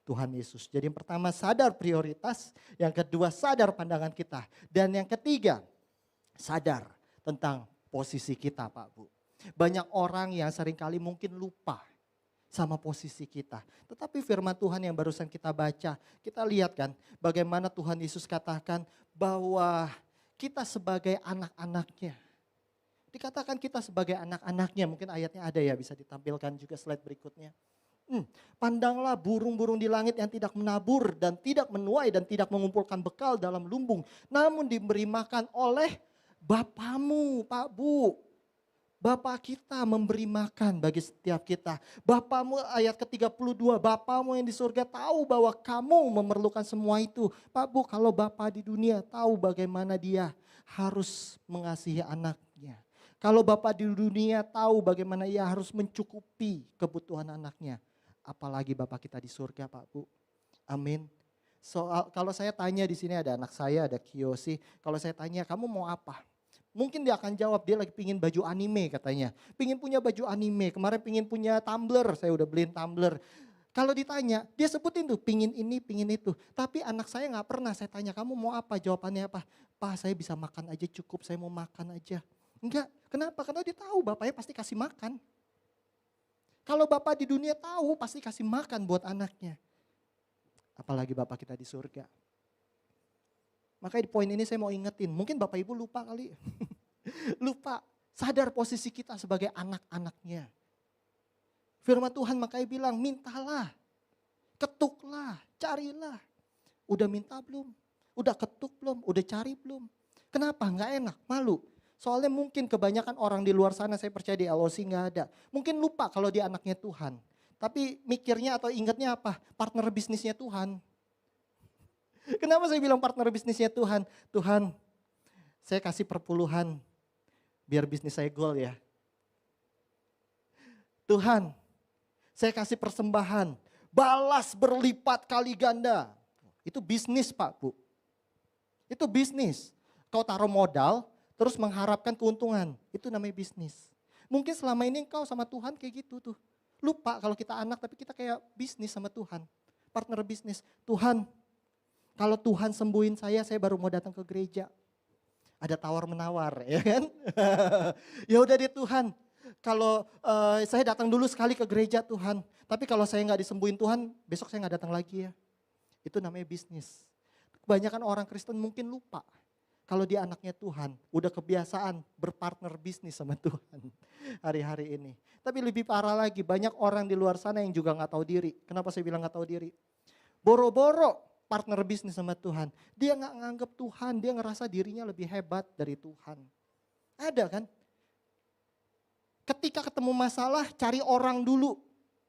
Tuhan Yesus. Jadi yang pertama sadar prioritas, yang kedua sadar pandangan kita, dan yang ketiga sadar tentang posisi kita Pak Bu. Banyak orang yang seringkali mungkin lupa sama posisi kita. Tetapi firman Tuhan yang barusan kita baca, kita lihat kan bagaimana Tuhan Yesus katakan bahwa kita sebagai anak-anaknya. Dikatakan kita sebagai anak-anaknya, mungkin ayatnya ada ya, bisa ditampilkan juga slide berikutnya. Pandanglah burung-burung di langit yang tidak menabur dan tidak menuai dan tidak mengumpulkan bekal dalam lumbung. Namun diberi makan oleh Bapamu Pak Bu. Bapa kita memberi makan bagi setiap kita. Bapamu ayat ke-32, Bapamu yang di surga tahu bahwa kamu memerlukan semua itu. Pak Bu, kalau Bapa di dunia tahu bagaimana dia harus mengasihi anaknya. Kalau Bapa di dunia tahu bagaimana ia harus mencukupi kebutuhan anaknya. Apalagi Bapa kita di surga Pak Bu. Amin. Soal kalau saya tanya di sini ada anak saya, ada Kiyosi. Kalau saya tanya kamu mau apa? Mungkin dia akan jawab, dia lagi pingin baju anime katanya. Pingin punya baju anime, kemarin pingin punya tumbler, saya udah beliin tumbler. Kalau ditanya, dia sebutin tuh pingin ini, pingin itu. Tapi anak saya gak pernah, saya tanya kamu mau apa, jawabannya apa? Pak saya bisa makan aja cukup, saya mau makan aja. Enggak, kenapa? Karena dia tahu bapaknya pasti kasih makan. Kalau bapak di dunia tahu pasti kasih makan buat anaknya. Apalagi bapak kita di surga. Makanya di poin ini saya mau ingetin, mungkin Bapak Ibu lupa kali. Lupa, sadar posisi kita sebagai anak-anaknya. Firman Tuhan makanya bilang, mintalah, ketuklah, carilah. Udah minta belum? Udah ketuk belum? Udah cari belum? Kenapa? Nggak enak, malu. Soalnya mungkin kebanyakan orang di luar sana, saya percaya di LOC nggak ada. Mungkin lupa kalau dia anaknya Tuhan. Tapi mikirnya atau ingatnya apa? Partner bisnisnya Tuhan. Kenapa saya bilang partner bisnisnya Tuhan? Tuhan, saya kasih perpuluhan biar bisnis saya goal ya. Tuhan, saya kasih persembahan, balas berlipat kali ganda. Itu bisnis Pak Bu. Itu bisnis. Kau taruh modal, terus mengharapkan keuntungan. Itu namanya bisnis. Mungkin selama ini kau sama Tuhan kayak gitu tuh. Lupa kalau kita anak tapi kita kayak bisnis sama Tuhan. Partner bisnis. Tuhan, kalau Tuhan sembuhin saya baru mau datang ke gereja. Ada tawar menawar, ya kan? Ya udah deh Tuhan, kalau saya datang dulu sekali ke gereja Tuhan. Tapi kalau saya nggak disembuhin Tuhan, besok saya nggak datang lagi ya. Itu namanya bisnis. Kebanyakan orang Kristen mungkin lupa. Kalau dia anaknya Tuhan, udah kebiasaan berpartner bisnis sama Tuhan hari-hari ini. Tapi lebih parah lagi, banyak orang di luar sana yang juga nggak tahu diri. Kenapa saya bilang nggak tahu diri? Boro-boro partner bisnis sama Tuhan. Dia nggak nganggap Tuhan, dia ngerasa dirinya lebih hebat dari Tuhan. Ada kan? Ketika ketemu masalah cari orang dulu,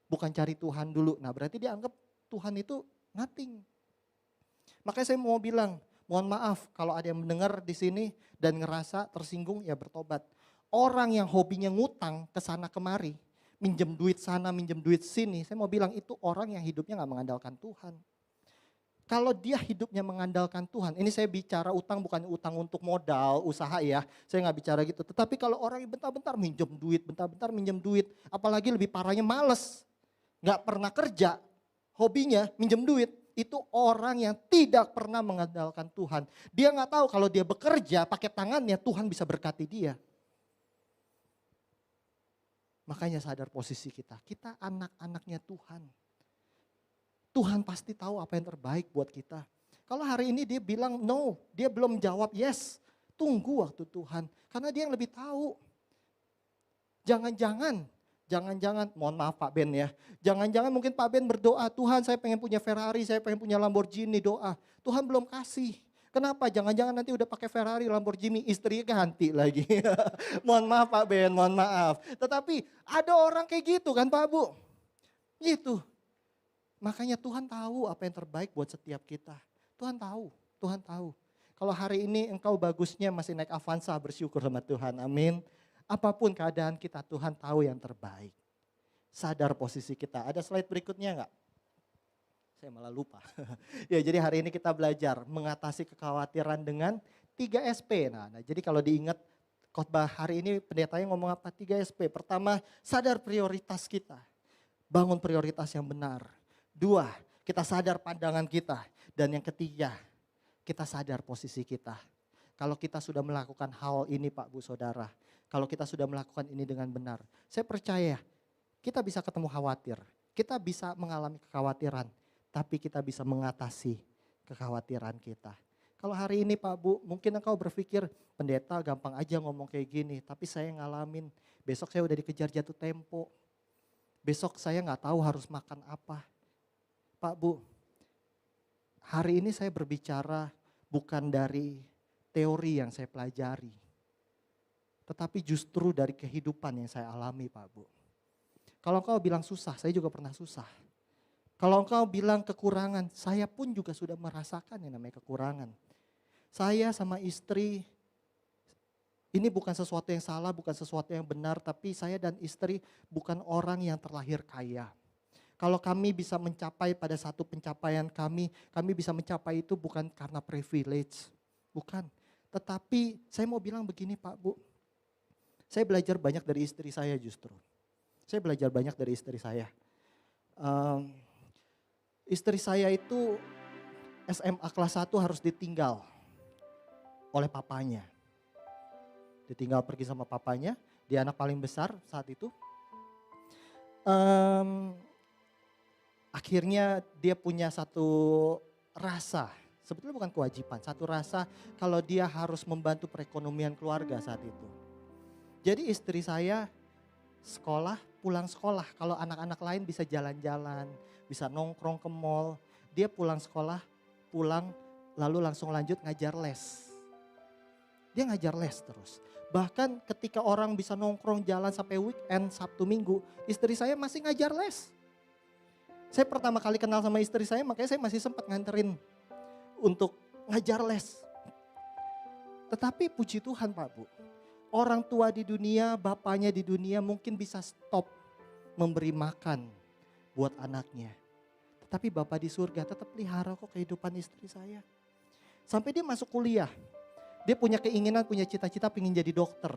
bukan cari Tuhan dulu. Nah berarti dia anggap Tuhan itu nothing. Makanya saya mau bilang, mohon maaf kalau ada yang mendengar di sini dan ngerasa tersinggung ya bertobat. Orang yang hobinya ngutang ke sana kemari, minjem duit sana, minjem duit sini, saya mau bilang itu orang yang hidupnya nggak mengandalkan Tuhan. Kalau dia hidupnya mengandalkan Tuhan, ini saya bicara utang bukan utang untuk modal, usaha ya, saya nggak bicara gitu. Tetapi kalau orang yang bentar-bentar minjem duit, bentar-bentar minjem duit, apalagi lebih parahnya males, nggak pernah kerja, hobinya minjem duit, itu orang yang tidak pernah mengandalkan Tuhan. Dia nggak tahu kalau dia bekerja pakai tangannya, Tuhan bisa berkati dia. Makanya sadar posisi kita anak-anaknya Tuhan. Tuhan pasti tahu apa yang terbaik buat kita. Kalau hari ini dia bilang no, dia belum jawab yes. Tunggu waktu Tuhan, karena dia yang lebih tahu. Jangan-jangan, mohon maaf Pak Ben ya. Jangan-jangan mungkin Pak Ben berdoa, Tuhan saya pengen punya Ferrari, saya pengen punya Lamborghini, doa. Tuhan belum kasih. Kenapa? Jangan-jangan nanti udah pakai Ferrari, Lamborghini, istrinya ganti lagi. Mohon maaf Pak Ben, mohon maaf. Tetapi ada orang kayak gitu kan Pak Bu. Gitu. Makanya Tuhan tahu apa yang terbaik buat setiap kita. Tuhan tahu. Kalau hari ini engkau bagusnya masih naik Avanza, bersyukur sama Tuhan, amin. Apapun keadaan kita, Tuhan tahu yang terbaik. Sadar posisi kita. Ada slide berikutnya enggak? Saya malah lupa. Ya jadi hari ini kita belajar mengatasi kekhawatiran dengan 3 SP. Nah jadi kalau diingat khotbah hari ini pendetanya ngomong apa? 3 SP. Pertama, sadar prioritas kita. Bangun prioritas yang benar. 2, kita sadar pandangan kita. Dan yang ketiga, kita sadar posisi kita. Kalau kita sudah melakukan hal ini Pak Bu Saudara, kalau kita sudah melakukan ini dengan benar, saya percaya kita bisa ketemu khawatir, kita bisa mengalami kekhawatiran, tapi kita bisa mengatasi kekhawatiran kita. Kalau hari ini Pak Bu, mungkin engkau berpikir pendeta gampang aja ngomong kayak gini, tapi saya ngalamin, besok saya udah dikejar jatuh tempo, besok saya nggak tahu harus makan apa. Pak Bu, hari ini saya berbicara bukan dari teori yang saya pelajari. Tetapi justru dari kehidupan yang saya alami Pak Bu. Kalau engkau bilang susah, saya juga pernah susah. Kalau engkau bilang kekurangan, saya pun juga sudah merasakan yang namanya kekurangan. Saya sama istri, ini bukan sesuatu yang salah, bukan sesuatu yang benar, tapi saya dan istri bukan orang yang terlahir kaya. Kalau kami bisa mencapai pada satu pencapaian kami bisa mencapai itu bukan karena privilege, bukan. Tetapi saya mau bilang begini Pak Bu, saya belajar banyak dari istri saya justru. Saya belajar banyak dari istri saya. Istri saya itu SMA kelas 1 harus ditinggal oleh papanya. Ditinggal pergi sama papanya, dia anak paling besar saat itu. Akhirnya dia punya satu rasa, sebetulnya bukan kewajiban, satu rasa kalau dia harus membantu perekonomian keluarga saat itu. Jadi istri saya sekolah, pulang sekolah, kalau anak-anak lain bisa jalan-jalan, bisa nongkrong ke mall, dia pulang sekolah, pulang lalu langsung lanjut ngajar les. Dia ngajar les terus. Bahkan ketika orang bisa nongkrong jalan sampai weekend, Sabtu Minggu, istri saya masih ngajar les. Saya pertama kali kenal sama istri saya, makanya saya masih sempat nganterin untuk ngajar les. Tetapi puji Tuhan Pak Bu, orang tua di dunia, bapaknya di dunia mungkin bisa stop memberi makan buat anaknya. Tetapi Bapa di surga tetap pelihara kok kehidupan istri saya. Sampai dia masuk kuliah, dia punya keinginan, punya cita-cita pengen jadi dokter.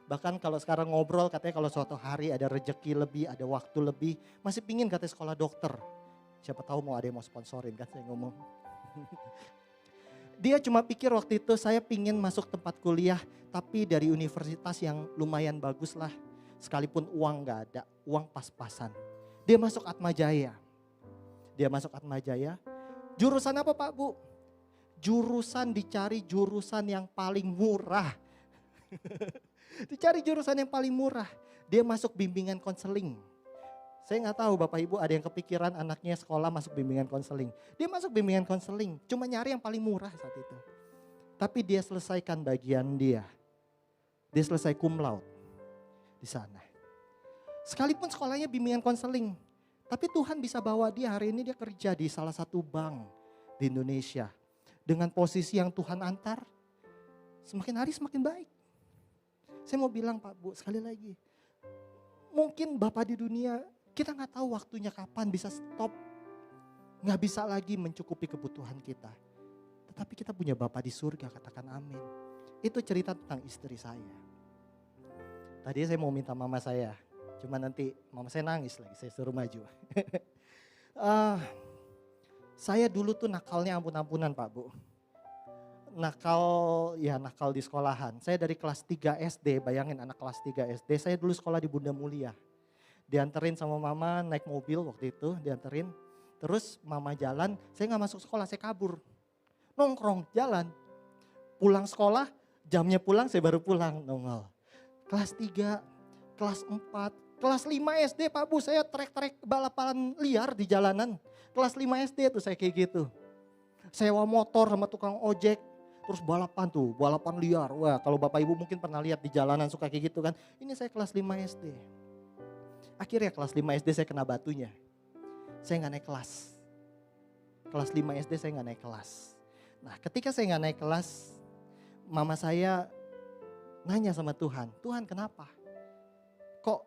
Bahkan kalau sekarang ngobrol katanya kalau suatu hari ada rejeki lebih, ada waktu lebih, masih pingin katanya sekolah dokter. Siapa tahu mau ada yang mau sponsorin kan saya ngomong. Dia cuma pikir waktu itu saya pingin masuk tempat kuliah tapi dari universitas yang lumayan bagus lah. Sekalipun uang gak ada, uang pas-pasan. Dia masuk Atmajaya. Jurusan apa Pak Bu? Jurusan dicari jurusan yang paling murah. Dicari jurusan yang paling murah. Dia masuk bimbingan konseling. Saya nggak tahu Bapak Ibu ada yang kepikiran anaknya sekolah masuk bimbingan konseling. Dia masuk bimbingan konseling, cuma nyari yang paling murah saat itu. Tapi dia selesaikan bagian dia. Dia selesai cum laude di sana. Sekalipun sekolahnya bimbingan konseling, tapi Tuhan bisa bawa dia hari ini dia kerja di salah satu bank di Indonesia. Dengan posisi yang Tuhan antar, semakin hari semakin baik. Saya mau bilang Pak Bu sekali lagi, mungkin Bapak di dunia kita gak tahu waktunya kapan bisa stop. Gak bisa lagi mencukupi kebutuhan kita. Tetapi kita punya Bapak di surga, katakan amin. Itu cerita tentang istri saya. Tadi saya mau minta mama saya, cuma nanti mama saya nangis lagi, saya suruh maju. Saya dulu tuh nakalnya ampun-ampunan Pak Bu. Nakal di sekolahan. Saya dari kelas 3 SD, bayangin anak kelas 3 SD. Saya dulu sekolah di Bunda Mulia. Dianterin sama mama naik mobil waktu itu, dianterin. Terus mama jalan, saya gak masuk sekolah, saya kabur. Nongkrong, jalan. Pulang sekolah, jamnya pulang saya baru pulang, nongol. Kelas 3, kelas 4, kelas 5 SD Pak Bu, saya trek-trek balapan liar di jalanan. Kelas 5 SD tuh saya kayak gitu. Sewa motor sama tukang ojek. Terus balapan liar. Wah kalau Bapak Ibu mungkin pernah lihat di jalanan suka kayak gitu kan. Ini saya kelas 5 SD. Akhirnya kelas 5 SD saya kena batunya. Saya gak naik kelas. Kelas 5 SD saya gak naik kelas. Nah ketika saya gak naik kelas, mama saya nanya sama Tuhan. Tuhan kenapa? Kok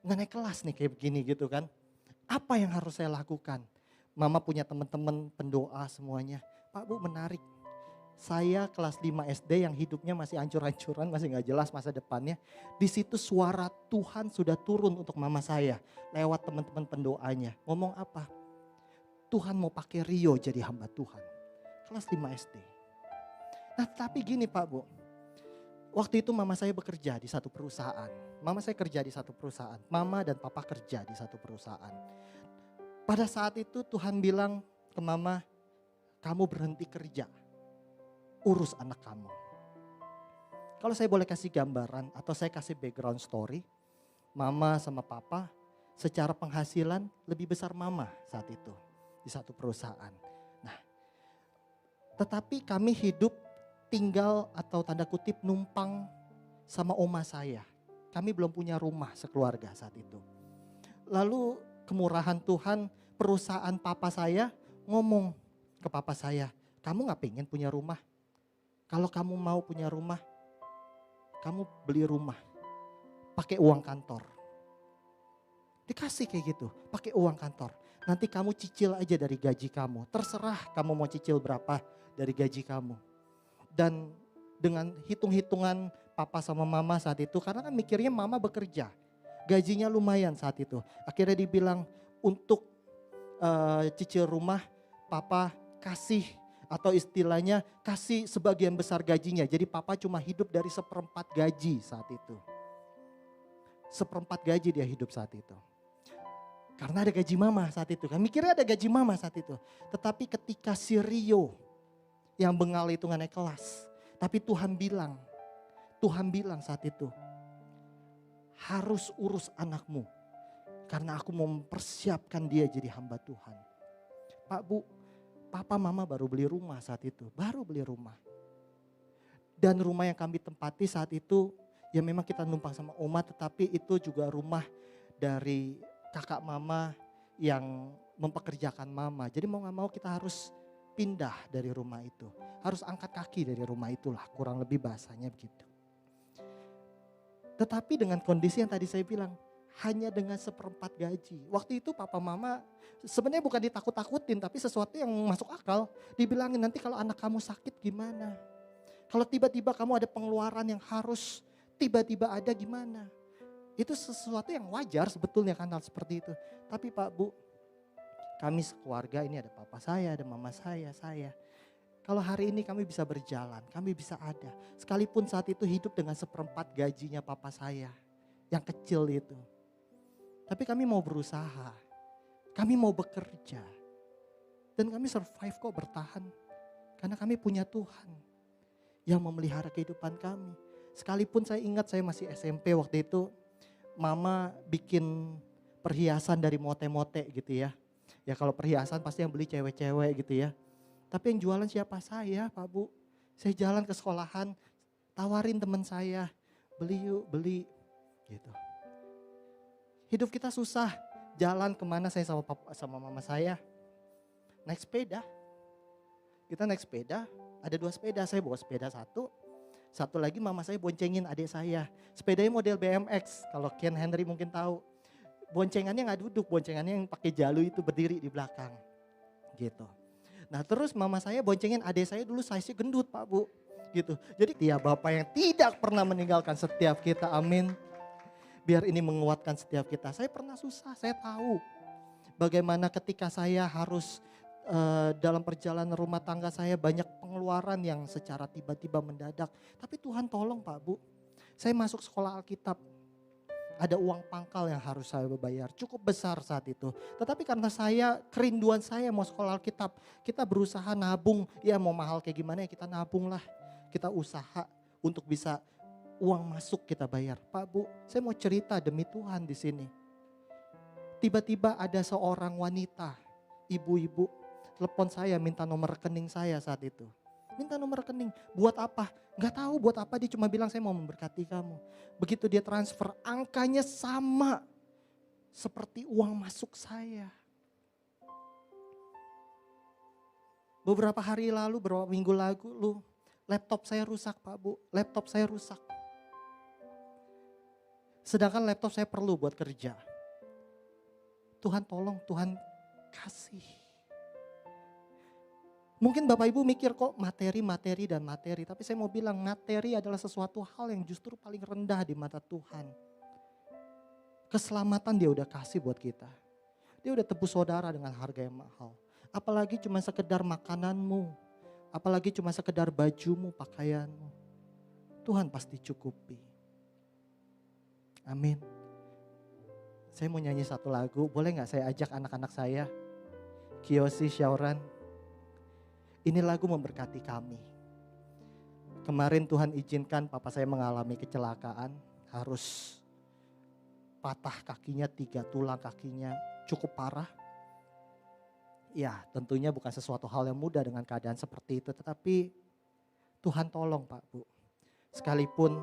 gak naik kelas nih kayak begini gitu kan. Apa yang harus saya lakukan? Mama punya teman-teman pendoa semuanya. Pak Bu menarik. Saya kelas 5 SD yang hidupnya masih hancur-hancuran, masih gak jelas masa depannya. Di situ suara Tuhan sudah turun untuk mama saya lewat teman-teman pendoanya. Ngomong apa? Tuhan mau pakai Rio jadi hamba Tuhan. Kelas 5 SD. Nah tapi gini Pak Bu. Waktu itu mama saya bekerja di satu perusahaan. Mama saya kerja di satu perusahaan. Mama dan papa kerja di satu perusahaan. Pada saat itu Tuhan bilang ke mama, kamu berhenti kerja. Urus anak kamu. Kalau saya boleh kasih gambaran atau saya kasih background story, mama sama papa secara penghasilan lebih besar mama saat itu di satu perusahaan. Nah, tetapi kami hidup tinggal atau tanda kutip numpang sama oma saya. Kami belum punya rumah sekeluarga saat itu. Lalu kemurahan Tuhan, perusahaan papa saya ngomong ke papa saya, kamu gak pengen punya rumah? Kalau kamu mau punya rumah, kamu beli rumah pakai uang kantor. Dikasih kayak gitu, pakai uang kantor. Nanti kamu cicil aja dari gaji kamu. Terserah kamu mau cicil berapa dari gaji kamu. Dan dengan hitung-hitungan papa sama mama saat itu, karena kan mikirnya mama bekerja. Gajinya lumayan saat itu. Akhirnya dibilang untuk cicil rumah papa kasih, atau istilahnya kasih sebagian besar gajinya. Jadi papa cuma hidup dari seperempat gaji saat itu. Seperempat gaji dia hidup saat itu. Karena ada gaji mama saat itu. Kan mikirnya ada gaji mama saat itu. Tetapi ketika si Rio yang bengal itu gak naik kelas. Tapi Tuhan bilang saat itu, harus urus anakmu. Karena aku mau mempersiapkan dia jadi hamba Tuhan. Pak Bu, papa mama baru beli rumah saat itu. Baru beli rumah. Dan rumah yang kami tempati saat itu, ya memang kita numpang sama oma, tetapi itu juga rumah dari kakak mama yang mempekerjakan mama. Jadi mau gak mau kita harus pindah dari rumah itu. Harus angkat kaki dari rumah itulah, kurang lebih bahasanya begitu. Tetapi dengan kondisi yang tadi saya bilang, hanya dengan seperempat gaji. Waktu itu papa mama sebenarnya bukan ditakut-takutin, tapi sesuatu yang masuk akal. Dibilangin, nanti kalau anak kamu sakit gimana? Kalau tiba-tiba kamu ada pengeluaran yang harus tiba-tiba ada gimana? Itu sesuatu yang wajar sebetulnya kan hal seperti itu. Tapi Pak Bu, kami sekeluarga ini ada papa saya, ada mama saya. Kalau hari ini kami bisa berjalan, kami bisa ada. Sekalipun saat itu hidup dengan seperempat gajinya papa saya yang kecil itu. Tapi kami mau berusaha, kami mau bekerja. Dan kami survive kok, bertahan. Karena kami punya Tuhan yang memelihara kehidupan kami. Sekalipun saya ingat saya masih SMP waktu itu, mama bikin perhiasan dari mote-mote gitu ya. Ya kalau perhiasan pasti yang beli cewek-cewek gitu ya. Tapi yang jualan siapa? Saya Pak Bu. Saya jalan ke sekolahan, tawarin teman saya, beli yuk, beli gitu. Hidup kita susah, jalan kemana saya sama mama saya, naik sepeda. Kita naik sepeda, ada 2 sepeda, saya bawa sepeda satu lagi mama saya boncengin adik saya. Sepedanya model BMX, kalau Ken Henry mungkin tahu. Boncengannya gak duduk, boncengannya yang pakai jalu itu berdiri di belakang gitu. Nah terus mama saya boncengin adik saya dulu size-nya gendut Pak Bu gitu. Jadi dia Bapak yang tidak pernah meninggalkan setiap kita, amin. Biar ini menguatkan setiap kita. Saya pernah susah, saya tahu bagaimana ketika saya harus dalam perjalanan rumah tangga saya banyak pengeluaran yang secara tiba-tiba mendadak. Tapi Tuhan tolong Pak Bu, saya masuk sekolah Alkitab. Ada uang pangkal yang harus saya bayar, cukup besar saat itu. Tetapi karena kerinduan saya mau sekolah Alkitab, kita berusaha nabung. Ya mau mahal kayak gimana ya kita nabung lah. Kita usaha untuk bisa uang masuk kita bayar. Pak Bu, saya mau cerita demi Tuhan di sini. Tiba-tiba ada seorang wanita, ibu-ibu, telepon saya minta nomor rekening saya saat itu. Minta nomor rekening, buat apa? Gak tahu buat apa, dia cuma bilang saya mau memberkati kamu. Begitu dia transfer, angkanya sama seperti uang masuk saya. Beberapa hari lalu, beberapa minggu lalu, laptop saya rusak Pak Bu, laptop saya rusak. Sedangkan laptop saya perlu buat kerja. Tuhan tolong, Tuhan kasih. Mungkin Bapak Ibu mikir kok materi. Tapi saya mau bilang materi adalah sesuatu hal yang justru paling rendah di mata Tuhan. Keselamatan dia udah kasih buat kita. Dia udah tebus saudara dengan harga yang mahal. Apalagi cuma sekedar makananmu. Apalagi cuma sekedar bajumu, pakaianmu. Tuhan pasti cukupi. Amin. Saya mau nyanyi satu lagu, boleh gak saya ajak anak-anak saya? Kiyosi, Syauran. Ini lagu memberkati kami. Kemarin Tuhan izinkan papa saya mengalami kecelakaan. Harus patah kakinya, 3 tulang kakinya cukup parah. Ya tentunya bukan sesuatu hal yang mudah dengan keadaan seperti itu. Tetapi Tuhan tolong Pak Bu. Sekalipun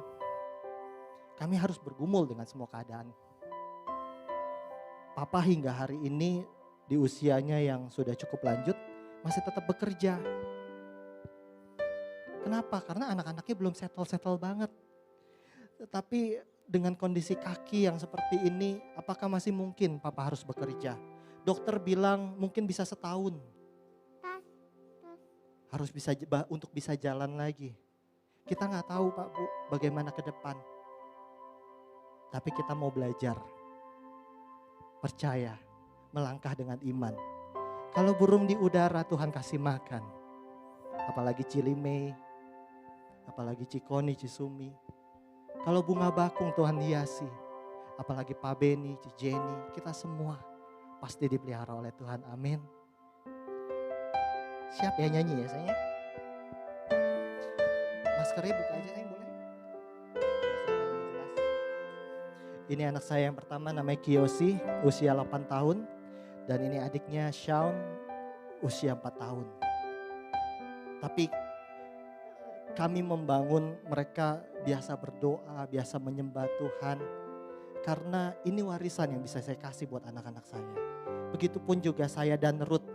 kami harus bergumul dengan semua keadaan. Papa hingga hari ini di usianya yang sudah cukup lanjut masih tetap bekerja. Kenapa? Karena anak-anaknya belum settle banget. Tetapi dengan kondisi kaki yang seperti ini, apakah masih mungkin Papa harus bekerja? Dokter bilang mungkin bisa setahun. Harus untuk bisa jalan lagi. Kita nggak tahu Pak Bu bagaimana ke depan. Tapi kita mau belajar. Percaya, melangkah dengan iman. Kalau burung di udara Tuhan kasih makan. Apalagi Cilimei, apalagi Cikoni, Cisumi. Kalau bunga bakung Tuhan hiasi, apalagi Pak Beni, Jenny, kita semua pasti dipelihara oleh Tuhan. Amin. Siap ya nyanyi ya sayang? Maskernya buka aja sayang boleh? Ini anak saya yang pertama namanya Kiyoshi, usia 8 tahun. Dan ini adiknya Shaun, usia 4 tahun. Tapi kami membangun mereka biasa berdoa, biasa menyembah Tuhan. Karena ini warisan yang bisa saya kasih buat anak-anak saya. Begitupun juga saya dan Ruth.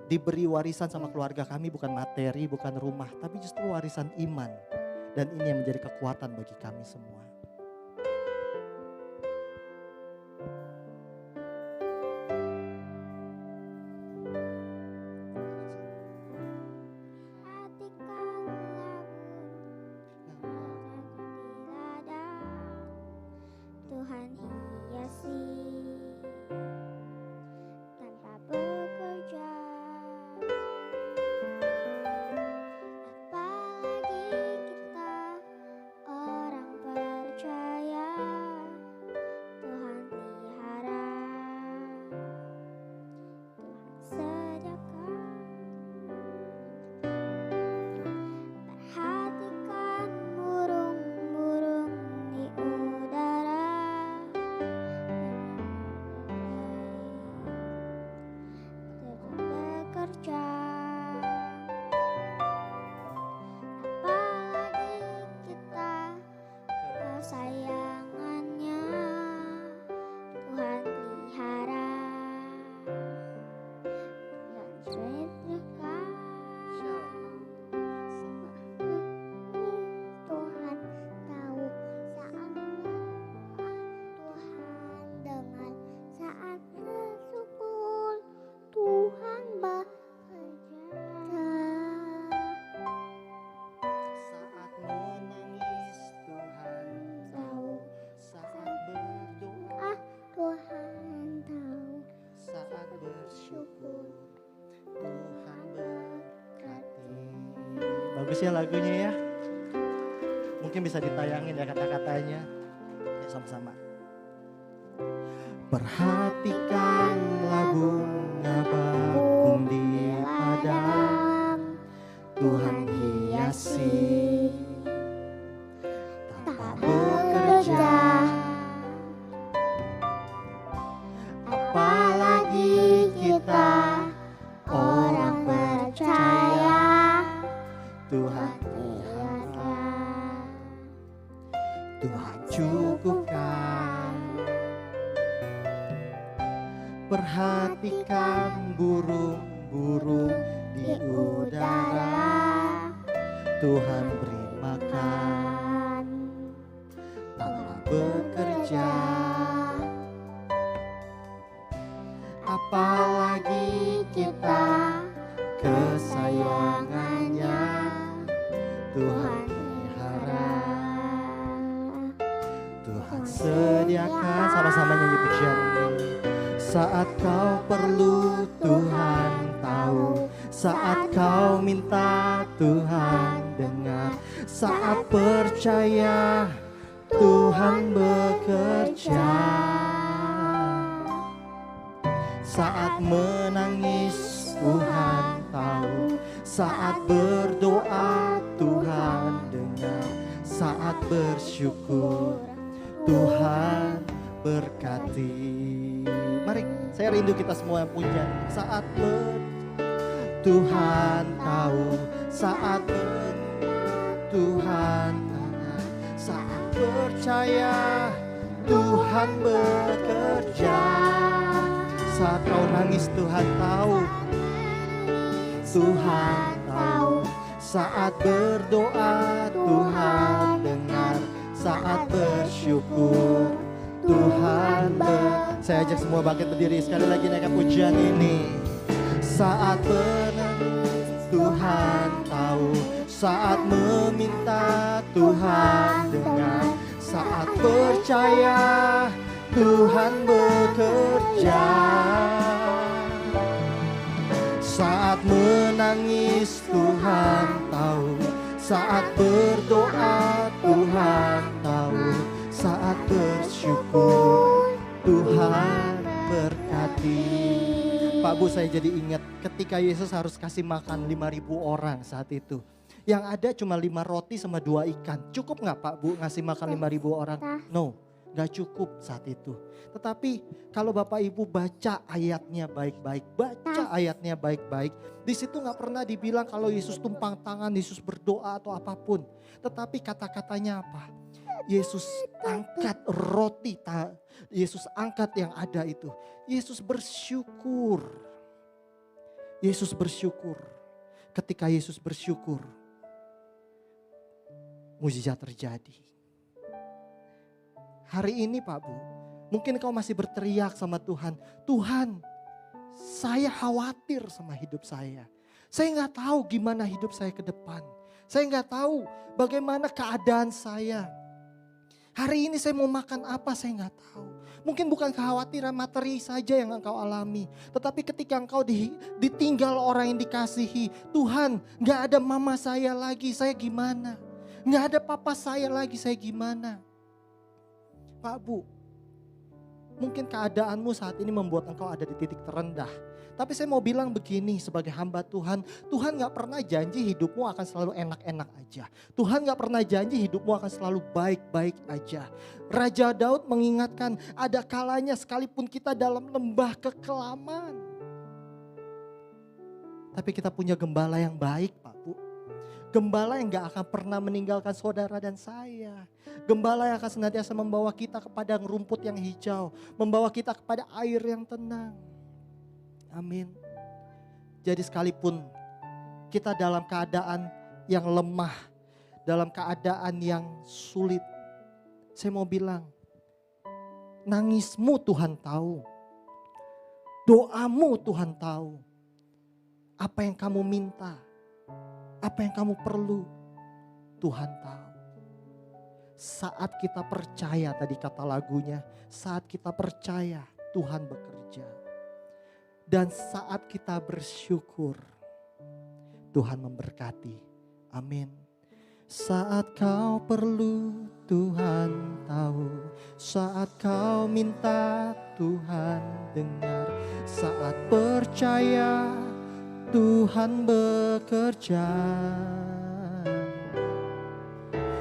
Diberi warisan sama keluarga kami bukan materi, bukan rumah. Tapi justru warisan iman. Dan ini yang menjadi kekuatan bagi kami semua. Tuhan hiasi tanpa bekerja, apalagi kita orang percaya. Tuhan pelihara, Tuhan sediakan. Perhatikan burung-burung di udara. Bekerja, apalagi kita kesayangannya. Tuhan pelihara, Tuhan sediakan. Tuhan tahu saatnya, Tuhan dengar saat bersyukur. Tuhan bekerja. Saat menangis Tuhan tahu, saat berdoa Tuhan tahu, saat bersyukur Tuhan berkati. Bagus ya lagunya ya. Mungkin bisa ditayangin ya kata-katanya. Ya sama-sama. Perhatikanlah bunga bakung di ladang, Tuhan hiasi tanpa bekerja. Apalagi kita orang percaya, Tuhan pelihara, Tuhan cukupkan. Perhatikan burung-burung di udara, Tuhan beri makan tanpa bekerja. Apalagi kita kesayangannya, Tuhan pelihara, Tuhan sediakan. Sama-sama nyanyi pujian ini. Saat kau perlu Tuhan tahu, saat kau minta Tuhan dengar, saat percaya Tuhan bekerja, saat menangis Tuhan tahu, saat berdoa Tuhan dengar, saat bersyukur Tuhan berkati. Mari saya rindu kita semua yang punya. Saat Tuhan tahu, saat Tuhan dengar, saat percaya Tuhan bekerja. Saat kau nangis Tuhan tahu, Tuhan tahu. Saat berdoa Tuhan dengar, saat bersyukur Tuhan Saya ajak semua bangkit berdiri sekali lagi naikkan pujian ini. Saat menangis Tuhan tahu, saat meminta Tuhan dengar, saat percaya Tuhan bekerja. Saat menangis Tuhan tahu, saat berdoa Tuhan tahu, saat bersyukur Tuhan berkati. Pak Bu, saya jadi ingat ketika Yesus harus kasih makan 5.000 orang saat itu. Yang ada cuma 5 roti sama 2 ikan. Cukup gak Pak Bu ngasih makan 5.000 orang? No, gak cukup saat itu. Tetapi kalau Bapak Ibu baca ayatnya baik-baik, baca ayatnya baik-baik. Di situ gak pernah dibilang kalau Yesus tumpang tangan, Yesus berdoa atau apapun. Tetapi kata-katanya apa? Yesus angkat roti, Yesus angkat yang ada itu. Yesus bersyukur. Yesus bersyukur. Ketika Yesus bersyukur, mujizat terjadi. Hari ini Pak Bu, mungkin kau masih berteriak sama Tuhan. Tuhan, saya khawatir sama hidup saya. Saya gak tahu gimana hidup saya ke depan. Saya gak tahu bagaimana keadaan saya. Hari ini saya mau makan apa saya gak tahu. Mungkin bukan kekhawatiran materi saja yang engkau alami. Tetapi ketika engkau ditinggal orang yang dikasihi. Tuhan, gak ada mama saya lagi, saya gimana? Gak ada papa saya lagi, saya gimana? Pak Bu, mungkin keadaanmu saat ini membuat engkau ada di titik terendah. Tapi saya mau bilang begini sebagai hamba Tuhan. Tuhan gak pernah janji hidupmu akan selalu enak-enak aja. Tuhan gak pernah janji hidupmu akan selalu baik-baik aja. Raja Daud mengingatkan ada kalanya sekalipun kita dalam lembah kekelaman. Tapi kita punya gembala yang baik Pak Bu. Gembala yang gak akan pernah meninggalkan saudara dan saya. Gembala yang akan senantiasa membawa kita kepada rumput yang hijau. Membawa kita kepada air yang tenang. Amin. Jadi sekalipun kita dalam keadaan yang lemah, dalam keadaan yang sulit, saya mau bilang, nangismu Tuhan tahu, doamu Tuhan tahu, apa yang kamu minta, apa yang kamu perlu, Tuhan tahu. Saat kita percaya, tadi kata lagunya, saat kita percaya Tuhan bekerja. Dan saat kita bersyukur, Tuhan memberkati. Amin. Saat kau perlu, Tuhan tahu. Saat kau minta, Tuhan dengar. Saat percaya, Tuhan bekerja.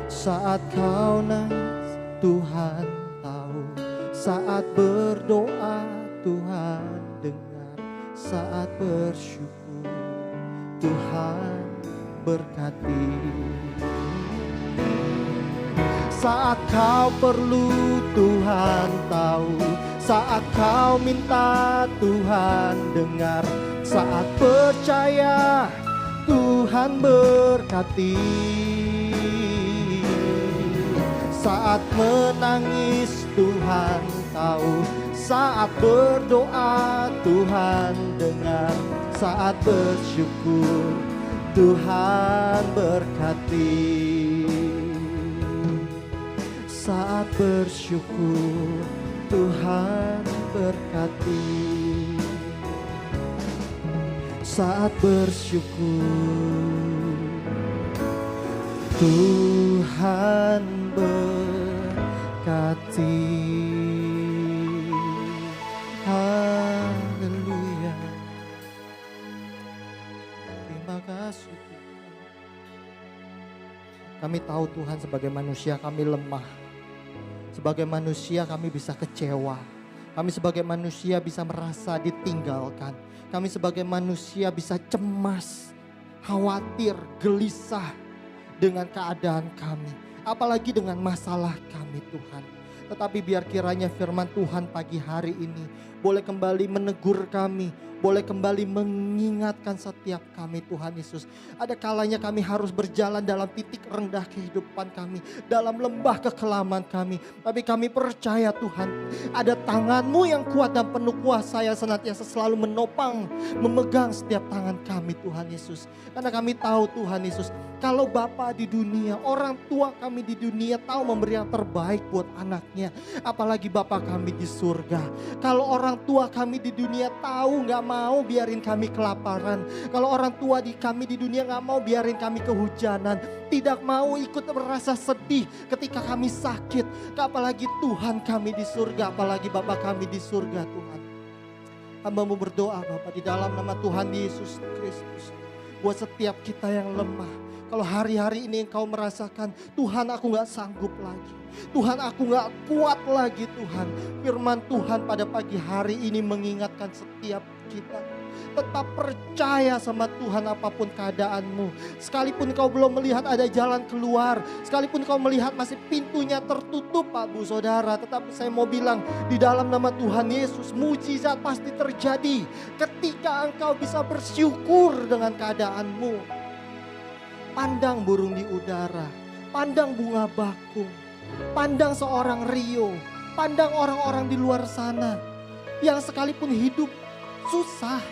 Saat kau nangis, Tuhan tahu. Saat berdoa, Tuhan dengar. Saat bersyukur, Tuhan berkati. Saat kau perlu, Tuhan tahu. Saat kau minta, Tuhan dengar. Saat percaya, Tuhan berkati. Saat menangis, Tuhan tahu. Saat berdoa, Tuhan dengar. Saat bersyukur, Tuhan berkati. Saat bersyukur, Tuhan berkati. Saat bersyukur, Tuhan berkati. Haleluya. Terima kasih Tuhan. Kami tahu Tuhan sebagai manusia kami lemah. Sebagai manusia kami bisa kecewa. Kami sebagai manusia bisa merasa ditinggalkan. Kami sebagai manusia bisa cemas, khawatir, gelisah dengan keadaan kami. apalagi dengan masalah kami Tuhan. Tetapi biar kiranya firman Tuhan pagi hari ini boleh kembali menegur kami, boleh kembali mengingatkan setiap kami Tuhan Yesus. Ada kalanya kami harus berjalan dalam titik rendah kehidupan kami, dalam lembah kekelaman kami. Tapi kami percaya Tuhan, ada tangan-Mu yang kuat dan penuh kuasa yang senantiasa selalu menopang, memegang setiap tangan kami Tuhan Yesus. Karena kami tahu Tuhan Yesus, kalau Bapa di dunia, orang tua kami di dunia tahu memberi yang terbaik buat anaknya. Apalagi Bapa kami di surga. Kalau orang tua kami di dunia tahu gak mau biarin kami kelaparan. Kalau orang tua kami di dunia gak mau biarin kami kehujanan. Tidak mau ikut merasa sedih ketika kami sakit. Apalagi Tuhan kami di surga, apalagi Bapa kami di surga Tuhan. Hamba-Mu berdoa Bapa di dalam nama Tuhan Yesus Kristus. Buat setiap kita yang lemah. Kalau hari-hari ini Engkau merasakan, Tuhan aku gak sanggup lagi. Tuhan aku gak kuat lagi Tuhan. Firman Tuhan pada pagi hari ini mengingatkan setiap kita. Tetap percaya sama Tuhan apapun keadaanmu. Sekalipun kau belum melihat ada jalan keluar. Sekalipun kau melihat masih pintunya tertutup Pak Bu Saudara. Tetapi saya mau bilang di dalam nama Tuhan Yesus mujizat pasti terjadi. Ketika engkau bisa bersyukur dengan keadaanmu. Pandang burung di udara, pandang bunga bakung, pandang seorang Rio, pandang orang-orang di luar sana yang sekalipun hidup susah,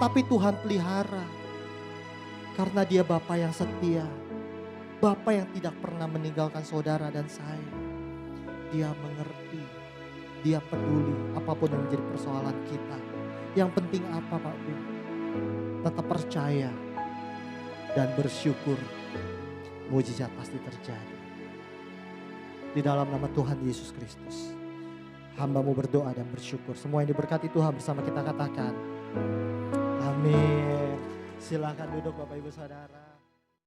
tapi Tuhan pelihara. Karena Dia Bapa yang setia, Bapa yang tidak pernah meninggalkan saudara dan saya. Dia mengerti, Dia peduli apapun yang menjadi persoalan kita. Yang penting apa Pak Bu? Tetap percaya dan bersyukur, mujizat pasti terjadi. Di dalam nama Tuhan Yesus Kristus, hamba-Mu berdoa dan bersyukur. Semua yang diberkati Tuhan bersama kita katakan, amin. Silakan duduk Bapak Ibu Saudara.